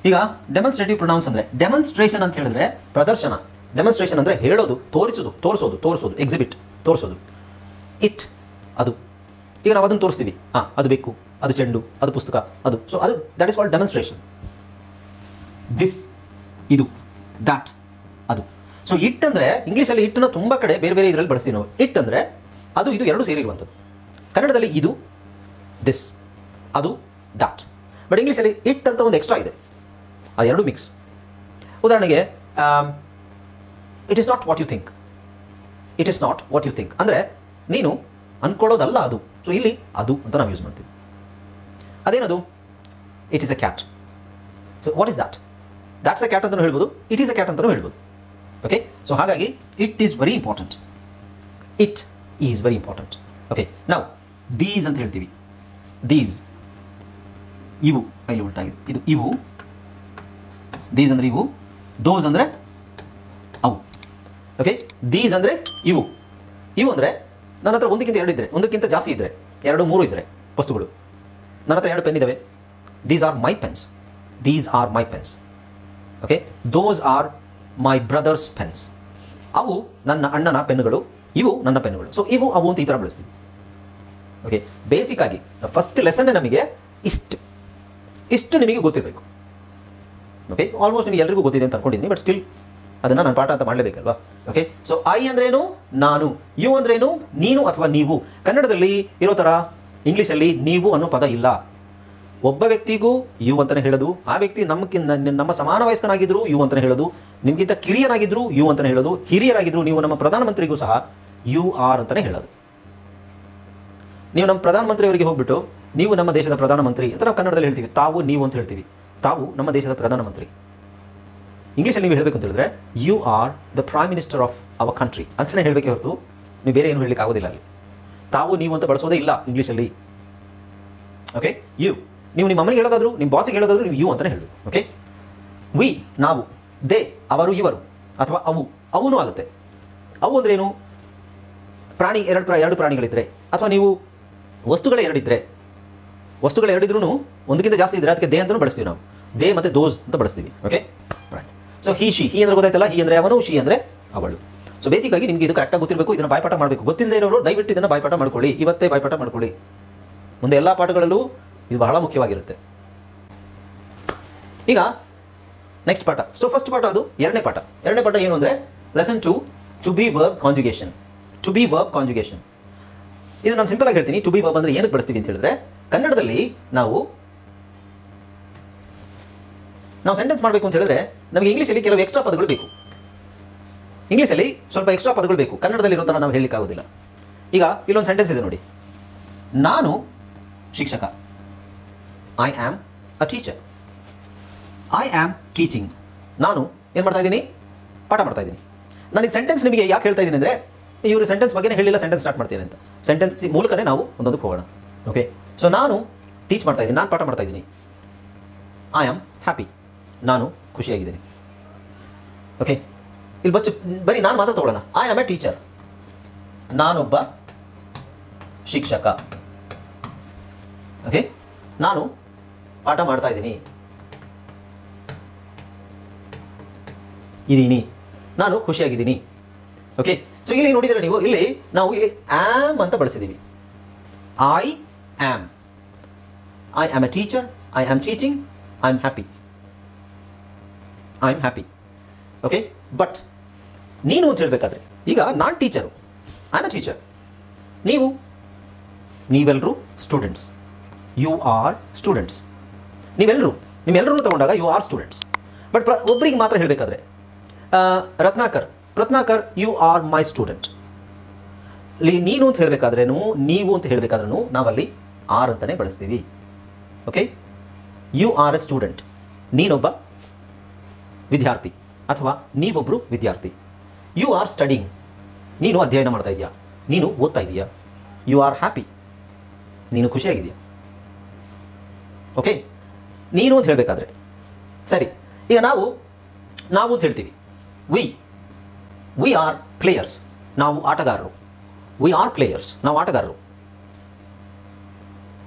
ಈಗ ಡೆಮಾನ್ಸ್ಟ್ರೇಟಿವ್ ಪ್ರೊನೌನ್ಸ್ ಅಂದರೆ ಡೆಮಾನ್ಸ್ಟ್ರೇಷನ್ ಅಂತ ಹೇಳಿದ್ರೆ ಪ್ರದರ್ಶನ. ಡೆಮಾನ್ಸ್ಟ್ರೇಷನ್ ಅಂದರೆ ಹೇಳೋದು, ತೋರಿಸೋದು, ಎಕ್ಸಿಬಿಟ್, ತೋರಿಸೋದು. ಇಟ್ ಅದು. ಈಗ ನಾವು ಅದನ್ನು ತೋರಿಸ್ತೀವಿ. ಅದು ಬೇಕು, ಅದು ಚೆಂಡು, ಅದು ಪುಸ್ತಕ, ಅದು. ಸೊ ಅದು that is called demonstration. This, ಇದು, ದ್ಯಾಟ್, ಅದು. ಸೊ ಇಟ್ ಅಂದರೆ ಇಂಗ್ಲೀಷಲ್ಲಿ ಇಟ್ಟನ್ನ ತುಂಬ ಕಡೆ ಬೇರೆ ಬೇರೆ ಇದರಲ್ಲಿ ಬಳಸ್ತೀವಿ ನಾವು. ಇಟ್ ಅಂದರೆ ಅದು ಇದು ಎರಡು ಸೇರಿರುವಂಥದ್ದು. ಕನ್ನಡದಲ್ಲಿ ಇದು ದಿಸ್, ಅದು ದ್ಯಾಟ್. ಬಟ್ ಇಂಗ್ಲೀಷಲ್ಲಿ ಇಟ್ ಅಂತ ಒಂದು ಎಕ್ಸ್ಟ್ರಾ ಇದೆ, ಅದು ಎರಡು ಮಿಕ್ಸ್. ಉದಾಹರಣೆಗೆ it is not what you think. It is not what you think ಅಂದರೆ ನೀನು ಅಂದ್ಕೊಳ್ಳೋದಲ್ಲ ಅದು. ಸೊ ಇಲ್ಲಿ ಅದು ಅಂತ ನಾವು ಯೂಸ್ ಮಾಡ್ತೀವಿ. ಅದೇನದು? It is a cat. So what is that? That's a cat ಅಂತಲೂ ಹೇಳ್ಬೋದು, ಇಟ್ ಈಸ್ ಅ ಕ್ಯಾಟ್ ಅಂತಲೂ ಹೇಳ್ಬೋದು. ಓಕೆ, ಸೊ ಹಾಗಾಗಿ it is very important. It is very important. Okay, ನಾವು ದೀಸ್ ಅಂತ ಹೇಳ್ತೀವಿ. ದೀಸ್, ಇವು, ಕೈಲಿ ಉಲ್ಟಾಗಿದೆ, ಇದು ಇವು. ದೀಸ್ ಅಂದರೆ ಇವು, ದೋಸ್ ಅಂದರೆ ಅವು. ಓಕೆ, ದೀಸ್ ಅಂದರೆ ಇವು. ಅಂದರೆ ನನ್ನ ಹತ್ರ ಒಂದಕ್ಕಿಂತ ಎರಡು ಇದ್ದರೆ, ಒಂದಕ್ಕಿಂತ ಜಾಸ್ತಿ ಇದ್ದರೆ, 2-3 ಇದ್ದರೆ ವಸ್ತುಗಳು. ನನ್ನ ಹತ್ರ 2 ಪೆನ್ ಇದ್ದಾವೆ. These are my pens. These are my pens. Okay, those are my brothers pens. ಅವು ನನ್ನ ಅಣ್ಣನ ಪೆನ್ನುಗಳು, ಇವು ನನ್ನ ಪೆನ್ನುಗಳು. ಸೊ ಇವು ಅವು ಅಂತ ಈ ಥರ ಬಳಸ್ತೀವಿ. ಓಕೆ, ಬೇಸಿಕ್ಕಾಗಿ ಫಸ್ಟ್ ಲೆಸನ್ನೇ ನಮಗೆ ಇಷ್ಟು ನಿಮಗೆ ಗೊತ್ತಿರಬೇಕು. ಓಕೆ, ಆಲ್ಮೋಸ್ಟ್ ನಿಮಗೆ ಎಲ್ರಿಗೂ ಗೊತ್ತಿದೆ ಅಂತ ಅನ್ಕೊಂಡಿದ್ದೀನಿ, ಬಟ್ ಸ್ಟಿಲ್ ಅದನ್ನು ನಾನು ಪಾಠ ಅಂತ ಮಾಡಲೇಬೇಕಲ್ವಾ. ಓಕೆ, ಸೊ ಐ ಅಂದ್ರೇನು? ನಾನು. ಯು ಅಂದ್ರೇನು? ನೀನು ಅಥವಾ ನೀವು. ಕನ್ನಡದಲ್ಲಿ ಇರೋ ಥರ ಇಂಗ್ಲೀಷಲ್ಲಿ ನೀವು ಅನ್ನೋ ಪದ ಇಲ್ಲ. ಒಬ್ಬ ವ್ಯಕ್ತಿಗೂ ಯು ಅಂತಲೇ ಹೇಳೋದು, ಆ ವ್ಯಕ್ತಿ ನಮ್ಮ ಸಮಾನ ವಯಸ್ಕನಾಗಿದ್ದರೂ ಯು ಅಂತಲೇ ಹೇಳೋದು, ನಿಮಗಿಂತ ಕಿರಿಯನಾಗಿದ್ದರೂ ಯು ಅಂತಲೇ ಹೇಳೋದು, ಹಿರಿಯರಾಗಿದ್ದರೂ ನೀವು ನಮ್ಮ ಪ್ರಧಾನಮಂತ್ರಿಗೂ ಸಹ ಯು ಆರ್ ಅಂತಲೇ ಹೇಳೋದು. ನೀವು ನಮ್ಮ ಪ್ರಧಾನಮಂತ್ರಿಯವರಿಗೆ ಹೋಗ್ಬಿಟ್ಟು ನೀವು ನಮ್ಮ ದೇಶದ ಪ್ರಧಾನಮಂತ್ರಿ ಅಂತ ನಾವು ಕನ್ನಡದಲ್ಲಿ ಹೇಳ್ತೀವಿ. ತಾವು, ನೀವು ಅಂತ ಹೇಳ್ತೀವಿ. ತಾವು ನಮ್ಮ ದೇಶದ ಪ್ರಧಾನಮಂತ್ರಿ. ಇಂಗ್ಲೀಷಲ್ಲಿ ನೀವು ಹೇಳಬೇಕು ಅಂತ ಹೇಳಿದ್ರೆ you are the prime minister of our country ಅಂತಲೇ ಹೇಳಬೇಕೆ ಹೊರತು ನೀವು ಬೇರೆ ಏನು ಹೇಳಲಿಕ್ಕೆ ಆಗೋದಿಲ್ಲ. ಅಲ್ಲಿ ತಾವು, ನೀವು ಅಂತ ಬಳಸೋದೇ ಇಲ್ಲ ಇಂಗ್ಲೀಷಲ್ಲಿ. Okay, you. ನೀವು ನಿಮ್ಮ ಅಮ್ಮನಿಗೆ ಹೇಳೋದಾದ್ರು, ನಿಮ್ಮ ಬಾಸಿಗೆ ಹೇಳೋದಾದ್ರು ನೀವು ಯು ಅಂತಲೇ ಹೇಳಬೇಕು. ಓಕೆ, ವಿ ನಾವು, ದೇ ಅವರು ಇವರು ಅಥವಾ ಅವನು ಆಗುತ್ತೆ. ಅವು ಅಂದ್ರೇನು? ಪ್ರಾಣಿ, ಎರಡು ಪ್ರಾಣಿಗಳಿದ್ರೆ ಅಥವಾ ನೀವು ವಸ್ತುಗಳೇ ಎರಡಿದ್ರೆ, ವಸ್ತುಗಳು ಎರಡಿದ್ರೂ ಒಂದಕ್ಕಿಂತ ಜಾಸ್ತಿ ಇದ್ದರೆ ಅದಕ್ಕೆ ದೇ ಅಂತಲೂ ಬಳಸ್ತೀವಿ ನಾವು. ದೇ ಮತ್ತು ದೋಸ್ ಅಂತ ಬಳಸ್ತೀವಿ. Okay, right. ಸೊ ಹಿ ಅಂದರೆ ಗೊತ್ತಾಯ್ತಲ್ಲ, ಹಿ ಅಂದರೆ ಅವನು, ಶಿ ಅಂದರೆ ಅವಳು. ಸೊ ಬೇಸಿಕ್ಕಾಗಿ ನಿಮಗೆ ಇದು ಕರೆಕ್ಟಾಗಿ ಗೊತ್ತಿರಬೇಕು. ಇದನ್ನು ಬಾಯ್ಪಾಠ ಮಾಡಬೇಕು. ಗೊತ್ತಿಲ್ಲದೆ ಇರೋರು ದಯವಿಟ್ಟು ಇದನ್ನು ಬಾಯ್ಪಾಠ ಮಾಡ್ಕೊಳ್ಳಿ. ಇವತ್ತೇ ಬಾಯ್ಪಾಠ ಮಾಡ್ಕೊಳ್ಳಿ. ಮುಂದೆ ಎಲ್ಲ ಪಾಠಗಳಲ್ಲೂ ಇದು ಬಹಳ ಮುಖ್ಯವಾಗಿರುತ್ತೆ. ಈಗ ನೆಕ್ಸ್ಟ್ ಪಾಠ. ಸೊ ಫಸ್ಟ್ ಪಾಠ ಅದು ಎರಡನೇ ಪಾಠ ಏನು ಅಂದರೆ lesson 2, to be verb conjugation. To be verb conjugation ಇದು ನಾನು ಸಿಂಪಲ್ ಆಗಿ ಹೇಳ್ತೀನಿ. ಟು ಬಿ ವರ್ಬ್ ಅಂದರೆ ಏನಕ್ಕೆ ಬಳಸ್ತೀವಿ ಅಂತ ಹೇಳಿದ್ರೆ, ಕನ್ನಡದಲ್ಲಿ ನಾವು ಸೆಂಟೆನ್ಸ್ ಮಾಡಬೇಕು ಅಂತ ಹೇಳಿದ್ರೆ ನಮಗೆ ಇಂಗ್ಲೀಷಲ್ಲಿ ಕೆಲವು ಎಕ್ಸ್ಟ್ರಾ ಪದಗಳು ಬೇಕು. ಇಂಗ್ಲೀಷಲ್ಲಿ ಸ್ವಲ್ಪ ಎಕ್ಸ್ಟ್ರಾ ಪದಗಳು ಬೇಕು. ಕನ್ನಡದಲ್ಲಿ ಇರೋ ಥರ ನಾವು ಹೇಳಲಿಕ್ಕಾಗೋದಿಲ್ಲ. ಈಗ ಇಲ್ಲೊಂದು ಸೆಂಟೆನ್ಸ್ ಇದೆ ನೋಡಿ, ನಾನು ಶಿಕ್ಷಕ, I am a teacher, I am teaching. ನಾನು ಏನು ಮಾಡ್ತಾ ಇದ್ದೀನಿ, ಪಾಠ ಮಾಡ್ತಾ ಇದ್ದೀನಿ. ನಾನು ಈ ಸೆಂಟೆನ್ಸ್ ನಿಮಗೆ ಯಾಕೆ ಹೇಳ್ತಾ ಇದ್ದೀನಿ ಅಂದರೆ, ಇವರು ಸೆಂಟೆನ್ಸ್ ಬಗ್ಗೆನೇ ಹೇಳಿಲ್ಲ, ಸೆಂಟೆನ್ಸ್ ಸ್ಟಾರ್ಟ್ ಮಾಡ್ತೀನಿ ಅಂತ. ಸೆಂಟೆನ್ಸ್ ಮೂಲಕನೇ ನಾವು ಒಂದೊಂದು ಹೋಗೋಣ. ಓಕೆ, ಸೊ ನಾನು ಟೀಚ್ ಮಾಡ್ತಾ ಇದ್ದೀನಿ, ನಾನು ಪಾಠ ಮಾಡ್ತಾ ಇದ್ದೀನಿ. ಐ ಆಮ್ ಹ್ಯಾಪಿ, ನಾನು ಖುಷಿಯಾಗಿದ್ದೀನಿ. ಓಕೆ, ಇಲ್ಲಿ ಬರೀ ನಾನು ಮಾತ್ರ ತಗೊಳ್ಳೋಣ. ಐ ಆಮ್ ಎ ಟೀಚರ್, ನಾನೊಬ್ಬ ಶಿಕ್ಷಕ. ಓಕೆ, ನಾನು ಪಾಠ ಮಾಡ್ತಾ ಇದ್ದೀನಿ, ನಾನು ಖುಷಿಯಾಗಿದ್ದೀನಿ. ಓಕೆ, ಸೊ ಇಲ್ಲಿ ನೋಡಿದರೆ ನೀವು, ಇಲ್ಲಿ ನಾವು ಇಲ್ಲಿ ಆಮ್ ಅಂತ ಬಳಸಿದ್ದೀವಿ. I am a teacher, I am teaching, I am happy, I am happy. Okay, but ನೀನು ಅಂತ ಹೇಳಬೇಕಾದ್ರೆ, ಈಗ ನಾನು teacher, I am a teacher, ನೀವೆಲ್ಲರೂ ಸ್ಟೂಡೆಂಟ್ಸ್, ಯು ಆರ್ ಸ್ಟೂಡೆಂಟ್ಸ್. ನಿಮ್ಮೆಲ್ಲರೂ ತಗೊಂಡಾಗ ಯು ಆರ್ ಸ್ಟೂಡೆಂಟ್ಸ್. ಬಟ್ ಒಬ್ಬರಿಗೆ ಮಾತ್ರ ಹೇಳಬೇಕಾದ್ರೆ, Ratnakar you are my student. ಇಲ್ಲಿ ನೀನು ಅಂತ ಹೇಳಬೇಕಾದ್ರೂ, ನೀವು ಅಂತ ಹೇಳಬೇಕಾದ್ರೂ ನಾವಲ್ಲಿ ಆರ್ ಅಂತಲೇ ಬಳಸ್ತೀವಿ. Okay, you are a student, ನೀನೊಬ್ಬ ವಿದ್ಯಾರ್ಥಿ ಅಥವಾ ನೀವೊಬ್ಬರು ವಿದ್ಯಾರ್ಥಿ. ಯು ಆರ್ ಸ್ಟಡಿಂಗ್, ನೀನು ಅಧ್ಯಯನ ಮಾಡ್ತಾ ಇದೆಯಾ, ನೀನು ಓದ್ತಾ ಇದೆಯಾ. ಯು ಆರ್ ಹ್ಯಾಪಿ, ನೀನು ಖುಷಿಯಾಗಿದೆಯಾ. ಓಕೆ, ನೀನು ಅಂತ ಹೇಳಬೇಕಾದ್ರೆ ಸರಿ. ಈಗ ನಾವು ಅಂತ ಹೇಳ್ತೀವಿ, ವಿ ಆರ್ ಪ್ಲೇಯರ್ಸ್, ನಾವು ಆಟಗಾರರು. ವಿ ಆರ್ ಪ್ಲೇಯರ್ಸ್, ನಾವು ಆಟಗಾರರು.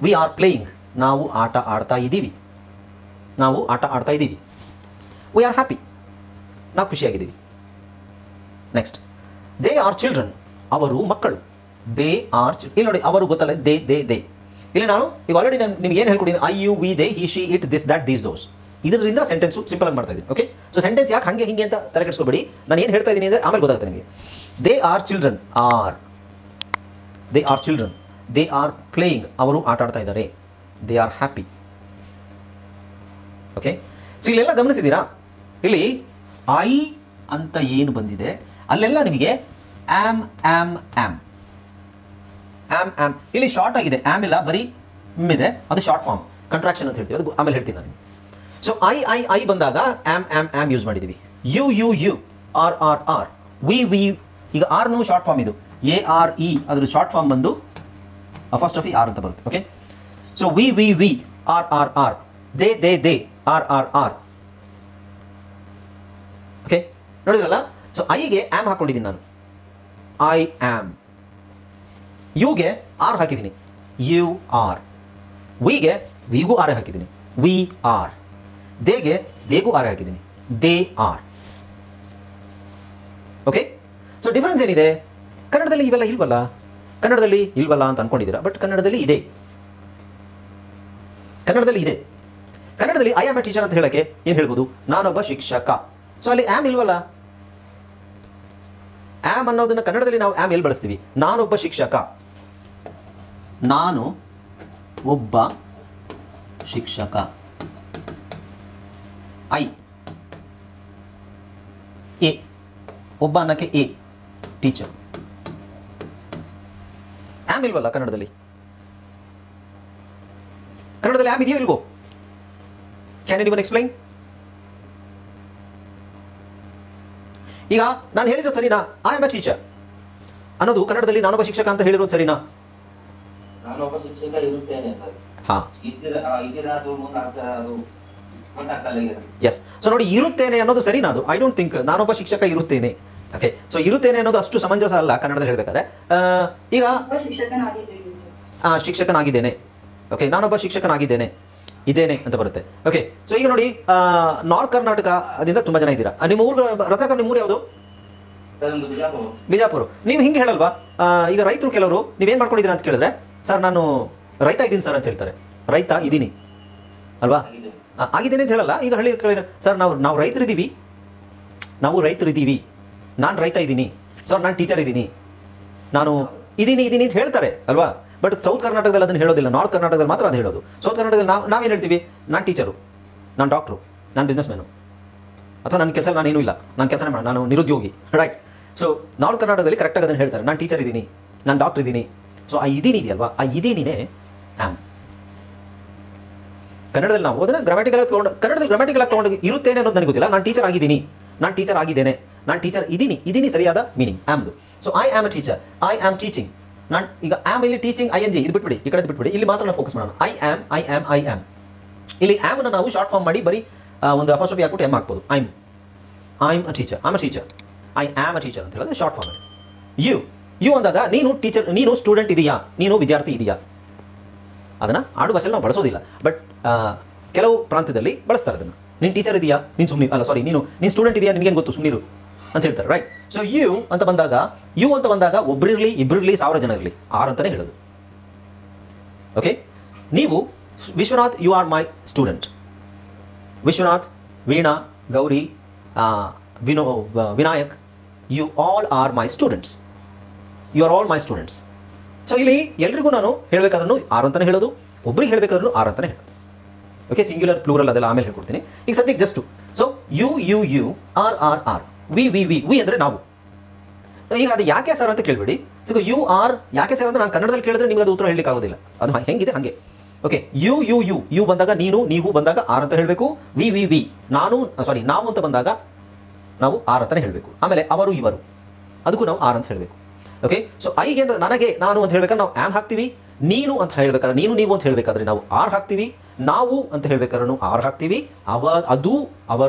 ವಿ ಆರ್ ಪ್ಲೇಯಿಂಗ್, ನಾವು ಆಟ ಆಡ್ತಾ ಇದ್ದೀವಿ. ವಿ ಆರ್ ಹ್ಯಾಪಿ, ನಾವು ಖುಷಿಯಾಗಿದ್ದೀವಿ. ನೆಕ್ಸ್ಟ್, ದೇ ಆರ್ ಚಿಲ್ಡ್ರನ್, ಅವರು ಮಕ್ಕಳು. ದೇ ಆರ್ ಇಲ್ಲಿ ನೋಡಿ, ಅವರು ಗೊತ್ತಲ್ಲ, ದೇ. ಇಲ್ಲಿ ನಾನು ಈಗ ಆಲ್ರೆಡಿ ನಿಮ್ಗೆ ಏನು ಹೇಳ್ಕೊಟ್ಟಿದ್ದೀನಿ, I you we they he she it this that these those. ಇದರಿಂದ ಸೆಂಟೆನ್ಸು ಸಿಂಪಲ್ ಆಗಿ ಮಾಡ್ತಾ ಇದ್ದೀನಿ. ಓಕೆ, ಸೊ ಸೆಂಟೆನ್ಸ್ ಯಾಕೆ ಹಿಂಗೆ ಅಂತ ತಲೆ ಕೆಡಿಸ್ಕೊಬೇಡಿ. ನಾನು ಏನು ಹೇಳ್ತಾ ಇದ್ದೀನಿ ಅಂದರೆ ಆಮೇಲೆ ಗೊತ್ತಾಗುತ್ತೆ ನಿಮಗೆ. They are children, they are playing, ಅವರು ಆಟ ಆಡ್ತಾ ಇದ್ದಾರೆ. They R happy. Okay, so ಇಲ್ಲೆಲ್ಲ ಗಮನಿಸಿದ್ದೀರಾ, ಇಲ್ಲಿ ಐ ಅಂತ ಏನು ಬಂದಿದೆ ಅಲ್ಲೆಲ್ಲ ನಿಮಗೆ ಆಮ್ ಇಲ್ಲಿ ಶಾರ್ಟ್ ಆಗಿದೆ. ಆಮ್ ಇಲ್ಲ, ಬರೀ ಇದೆ, ಅದು ಶಾರ್ಟ್ ಫಾರ್ಮ್, ಕಂಟ್ರಾಕ್ಷನ್ ಅಂತ ಹೇಳ್ತೀವಿ, ಅದು ಆಮೇಲೆ ಹೇಳ್ತೀನಿ ನಾನು. ಸೊ ಐ ಬಂದಾಗ ಆಮ್ ಯೂಸ್ ಮಾಡಿದ್ದೀವಿ. ಯು ಆರ್ ವಿ ಈಗ ಆರ್ನು ಶಾರ್ಟ್ ಫಾರ್ಮ್, ಇದು ARE, ಅದ್ರ ಶಾರ್ಟ್ ಫಾರ್ಮ್ ಬಂದು ಫಸ್ಟ್ ಆಫ್ ಆರ್ ಅಂತ ಬರುತ್ತೆ. Okay, so we are they R. Okay, ನೋಡಿದ್ರಲ್ಲ. ಸೊ ಐಗೆ ಆಮ್ ಹಾಕೊಂಡಿದ್ದೀನಿ ನಾನು, ಐ ಆಮ್. ಯುಗೆ ಆರ್ ಹಾಕಿದ್ದೀನಿ, ಯು ಆರ್. ವಿಗೂ ಆರ್ ಹಾಕಿದ್ದೀನಿ, ವಿ ಆರ್. ದೇಗೂ ಆರ್ ಹಾಕಿದ್ದೀನಿ, they are. Okay, so difference ಏನಿದೆ? ಕನ್ನಡದಲ್ಲಿ ಇವೆಲ್ಲ ಇಲ್ವಲ್ಲ ಅಂತ ಅನ್ಕೊಂಡಿದ್ದೀರಾ, ಬಟ್ ಕನ್ನಡದಲ್ಲಿ ಇದೆ. ಕನ್ನಡದಲ್ಲಿ ಐ ಆಮ್ ಎ ಟೀಚರ್ ಅಂತ ಹೇಳಕ್ಕೆ ಏನು ಹೇಳ್ಬೋದು? ನಾನೊಬ್ಬ ಶಿಕ್ಷಕ. ಸೊ ಅಲ್ಲಿ ಆಮ್ ಇಲ್ವಲ್ಲ. ಆಮ್ ಅನ್ನೋದನ್ನ ಕನ್ನಡದಲ್ಲಿ ನಾವು ಆಮ್ ಎಲ್ಲಿ ಬಳಸ್ತೀವಿ? ನಾನೊಬ್ಬ ಶಿಕ್ಷಕ, ನಾನು ಒಬ್ಬ ಶಿಕ್ಷಕ. ಎ ಒಬ್ಬ ಅನ್ನಕ್ಕೆ ಎ ಟೀಚರ್. ಆಮ್ ಇಲ್ವಲ್ಲ ಕನ್ನಡದಲ್ಲಿ ಆಮ್ ಇದೆಯೋ ಇಲ್ವೋ? Can anyone explain? ಈಗ ನಾನು ಹೇಳಿದ್ರು ಸರಿನಾ? ಐ ಆಮ್ ಎ ಟೀಚರ್ ಅನ್ನೋದು ಕನ್ನಡದಲ್ಲಿ ನಾನೊಬ್ಬ ಶಿಕ್ಷಕ ಅಂತ ಹೇಳಿರೋದು ಸರಿನಾ? ನಾನೊಬ್ಬ ಶಿಕ್ಷಕ ಇರುತ್ತೇನೆ ಸರ್. ಹಾ, ಎಸ್. ಸೊ ನೋಡಿ, ಇರುತ್ತೇನೆ ಅನ್ನೋದು ಸರಿನಾ? ಅದು ಐ ಡೋಂಟ್ ಥಿಂಕ್ ನಾನೊಬ್ಬ ಶಿಕ್ಷಕ ಇರುತ್ತೇನೆ. ಓಕೆ, ಸೊ ಇರುತ್ತೇನೆ ಅನ್ನೋದು ಅಷ್ಟು ಸಮಂಜಸ ಅಲ್ಲ ಕನ್ನಡದಲ್ಲಿ ಹೇಳ್ಬೇಕಾದ್ರೆ. ಈಗ ಶಿಕ್ಷಕನಾಗಿದ್ದೇನೆ. ಓಕೆ, ನಾನೊಬ್ಬ ಶಿಕ್ಷಕನಾಗಿದ್ದೇನೆ, ಇದ್ದೇನೆ ಅಂತ ಬರುತ್ತೆ. ಓಕೆ, ಸೊ ಈಗ ನೋಡಿ, ನಾರ್ತ್ ಕರ್ನಾಟಕದಿಂದ ತುಂಬ ಜನ ಇದ್ದೀರಾ. ನಿಮ್ಮ ಊರು ರತ್ನಾಕರ್, ನಿಮ್ಮ ಊರು ಯಾವುದು? ಬಿಜಾಪುರ. ನೀವು ಹಿಂಗೆ ಹೇಳಲ್ವಾ? ಈಗ ರೈತರು ಕೆಲವರು ನೀವೇನು ಮಾಡ್ಕೊಂಡಿದ್ದೀರಾ ಅಂತ ಕೇಳಿದ್ರೆ, ಸರ್ ನಾನು ರೈತ ಇದ್ದೀನಿ ಸರ್ ಅಂತ ಹೇಳ್ತಾರೆ. ರೈತ ಇದ್ದೀನಿ ಅಲ್ವಾ? ಆಗಿದ್ದೇನೆ ಅಂತ ಹೇಳಲ್ಲ. ಈಗ ಹಳ್ಳಿ ಕೇಳಿದ್ರೆ, ಸರ್ ನಾವು ರೈತರಿದ್ದೀವಿ, ನಾನು ರೈತ ಇದ್ದೀನಿ ಸರ್, ನಾನು ಟೀಚರ್ ಇದ್ದೀನಿ, ನಾನು ಇದೀನಿ ಅಂತ ಹೇಳ್ತಾರೆ ಅಲ್ವಾ? ಬಟ್ ಸೌತ್ ಕರ್ನಾಟಕದಲ್ಲಿ ಅದನ್ನು ಹೇಳೋದಿಲ್ಲ, ನಾರ್ತ್ ಕರ್ನಾಟಕದಲ್ಲಿ ಮಾತ್ರ ಅದು ಹೇಳೋದು. ಸೌತ್ ಕರ್ನಾಟಕದಲ್ಲಿ ನಾವೇನು ಹೇಳ್ತೀವಿ? ನಾನು ಟೀಚರು, ನಾನು ಡಾಕ್ಟ್ರು, ನಾನು ಬಿಸ್ನೆಸ್ ಮ್ಯಾನು, ಅಥವಾ ನನ್ನ ಕೆಲಸ ನಾನೇನೂ ಇಲ್ಲ, ನಾನು ಕೆಲಸನೇ ಮಾಡಿ, ನಾನು ನಿರುದ್ಯೋಗಿ, ರೈಟ್? ಸೊ ನಾರ್ತ್ ಕರ್ನಾಟಕದಲ್ಲಿ ಕರೆಕ್ಟಾಗಿ ಅದನ್ನು ಹೇಳ್ತಾರೆ, ನಾನು ಟೀಚರ್ ಇದ್ದೀನಿ, ನಾನು ಡಾಕ್ಟರ್ ಇದ್ದೀನಿ. ಸೊ ಆ ಇದೀನಿ ಇದೆಯಲ್ವಾ, ಆ ಇದೀನಿನೇ ಆಮ್. ಕನ್ನಡದಲ್ಲಿ ನಾವು ಅದನ್ನು ಗ್ರಾಮ್ಯಾಟಿಕಲ್ ಆಗಿ ತೊಗೊಂಡು, ಕನ್ನಡದಲ್ಲಿ ಗ್ರಾಮ್ಯಾಟಿಕಲ್ ಆಗಿ ತೊಗೊಂಡು ಇರುತ್ತೇನೆ ಅನ್ನೋದು ನನಗೆ ಗೊತ್ತಿಲ್ಲ. ನಾನು ಟೀಚರ್ ಆಗಿದ್ದೀನಿ, ನಾನು ಟೀಚರ್ ಆಗಿದ್ದೇನೆ, ನಾನು ಟೀಚರ್ ಇದೀನಿ ಸರಿಯಾದ ಮೀನಿಂಗ್ ಆಮ್ದು. So I am a teacher, I am teaching. ನಾನು ಈಗ ಆಮ್ ಇಲ್ಲಿ ಟೀಚಿಂಗ್ ING ಇದು ಬಿಟ್ಬಿಡಿ, ಈ ಕಡೆ ಬಿಟ್ಬಿಡಿ, ಇಲ್ಲಿ ಮಾತ್ರ ನಾವು ಫೋಕಸ್ ಮಾಡೋಣ. I am. ಇಲ್ಲಿ ಆಮ್ನ ನಾವು ಶಾರ್ಟ್ ಫಾರ್ಮ್ ಮಾಡಿ ಬರೀ ಒಂದು ಅಪೋಸ್ಟ್ರೋಫಿ ಹಾಕ್ಬಿಟ್ಟು ಎಮ್ ಹಾಕ್ಬೋದು. I'm a teacher, I am a teacher ಅಂತ ಹೇಳಿದ್ರೆ ಶಾರ್ಟ್ ಫಾರ್ಮ್. ಯು ಅಂದಾಗ ನೀನು ಟೀಚರ್, ನೀನು ಸ್ಟೂಡೆಂಟ್ ಇದೆಯಾ, ನೀನು ವಿದ್ಯಾರ್ಥಿ ಇದೆಯಾ, ಅದನ್ನು ಆಡು ಭಾಷೆಯಲ್ಲಿ ನಾವು ಬಳಸೋದಿಲ್ಲ. ಬಟ್ ಕೆಲವು ಪ್ರಾಂತ್ಯದಲ್ಲಿ ಬಳಸ್ತಾರೆ ಅದನ್ನು. ನೀನು ಟೀಚರ್ ಇದೆಯಾ, ನೀನು ಸುಮ್ಮನೆ ಅಲ್ಲ, ಸಾರಿ, ನೀನು ಸ್ಟೂಡೆಂಟ್ ಇದೆಯಾ, ನಿನಗೇನು ಗೊತ್ತು, ಸುಮ್ಮನಿರು ಅಂತ ಹೇಳ್ತಾರೆ, ರೈಟ್. ಸೊ ಯು ಅಂತ ಬಂದಾಗ ಒಬ್ಬರಿರಲಿ, ಇಬ್ಬರಿರಲಿ, 1000 ಜನ ಇರಲಿ, 6 ಅಂತಲೇ ಹೇಳೋದು. ಓಕೆ, ನೀವು Vishwanath, you are my student. Vishwanath, Veena, Gauri, Vinayak, you all are my students. You are all my students. So ಇಲ್ಲಿ ಎಲ್ರಿಗೂ ನಾನು ಹೇಳಬೇಕಾದ್ರೂ 6 ಅಂತಲೇ ಹೇಳೋದು, ಒಬ್ರಿಗೆ ಹೇಳಬೇಕಾದ್ರೂ 6 ಅಂತಲೇ ಹೇಳೋದು. ಓಕೆ, ಸಿಂಗ್ಯುಲರ್ ಪ್ಲೂರಲ್ ಅದೆಲ್ಲ ಆಮೇಲೆ ಹೇಳ್ಕೊಡ್ತೀನಿ. ಈಗ ಸದ್ಯಕ್ಕೆ just. So you are we ಅಂದರೆ ನಾವು. ಈಗ ಅದು ಯಾಕೆ ಸರ್ ಅಂತ ಕೇಳಬೇಡಿ. ಸೊ ಯು ಆರ್ ಯಾಕೆ ಸರ್ ಅಂತ ನಾನು ಕನ್ನಡದಲ್ಲಿ ಕೇಳಿದ್ರೆ ನಿಮಗೆ ಅದು ಉತ್ತರ ಹೇಳಲಿಕ್ಕೆ ಆಗೋದಿಲ್ಲ. ಅದು ಹೆಂಗಿದೆ ಹಾಗೆ. ಓಕೆ, ಯು ಬಂದಾಗ ನೀನು, ನೀವು ಬಂದಾಗ 6 ಅಂತ ಹೇಳಬೇಕು. ವಿ ನಾವು ಅಂತ ಬಂದಾಗ ನಾವು 6 ಅಂತಲೇ ಹೇಳಬೇಕು. ಆಮೇಲೆ ಅವರು, ಇವರು, ಅದಕ್ಕೂ ನಾವು 6 ಅಂತ ಹೇಳಬೇಕು. ಓಕೆ, ಸೊ ಐಗೆ ನನಗೆ, ನಾನು ಅಂತ ಹೇಳ್ಬೇಕಾದ್ರೆ ನಾವು ಆಮ್ ಹಾಕ್ತೀವಿ. ನೀನು ಅಂತ ಹೇಳಬೇಕಾದ್ರೆ, ನೀವು ಅಂತ ಹೇಳಬೇಕಾದ್ರೆ ನಾವು ಆರ್ ಹಾಕ್ತೀವಿ. ನಾವು ಅಂತ ಹೇಳಬೇಕಾದ್ರೂ ನಾವು ಆರ್ ಹಾಕ್ತೀವಿ. ಅವು,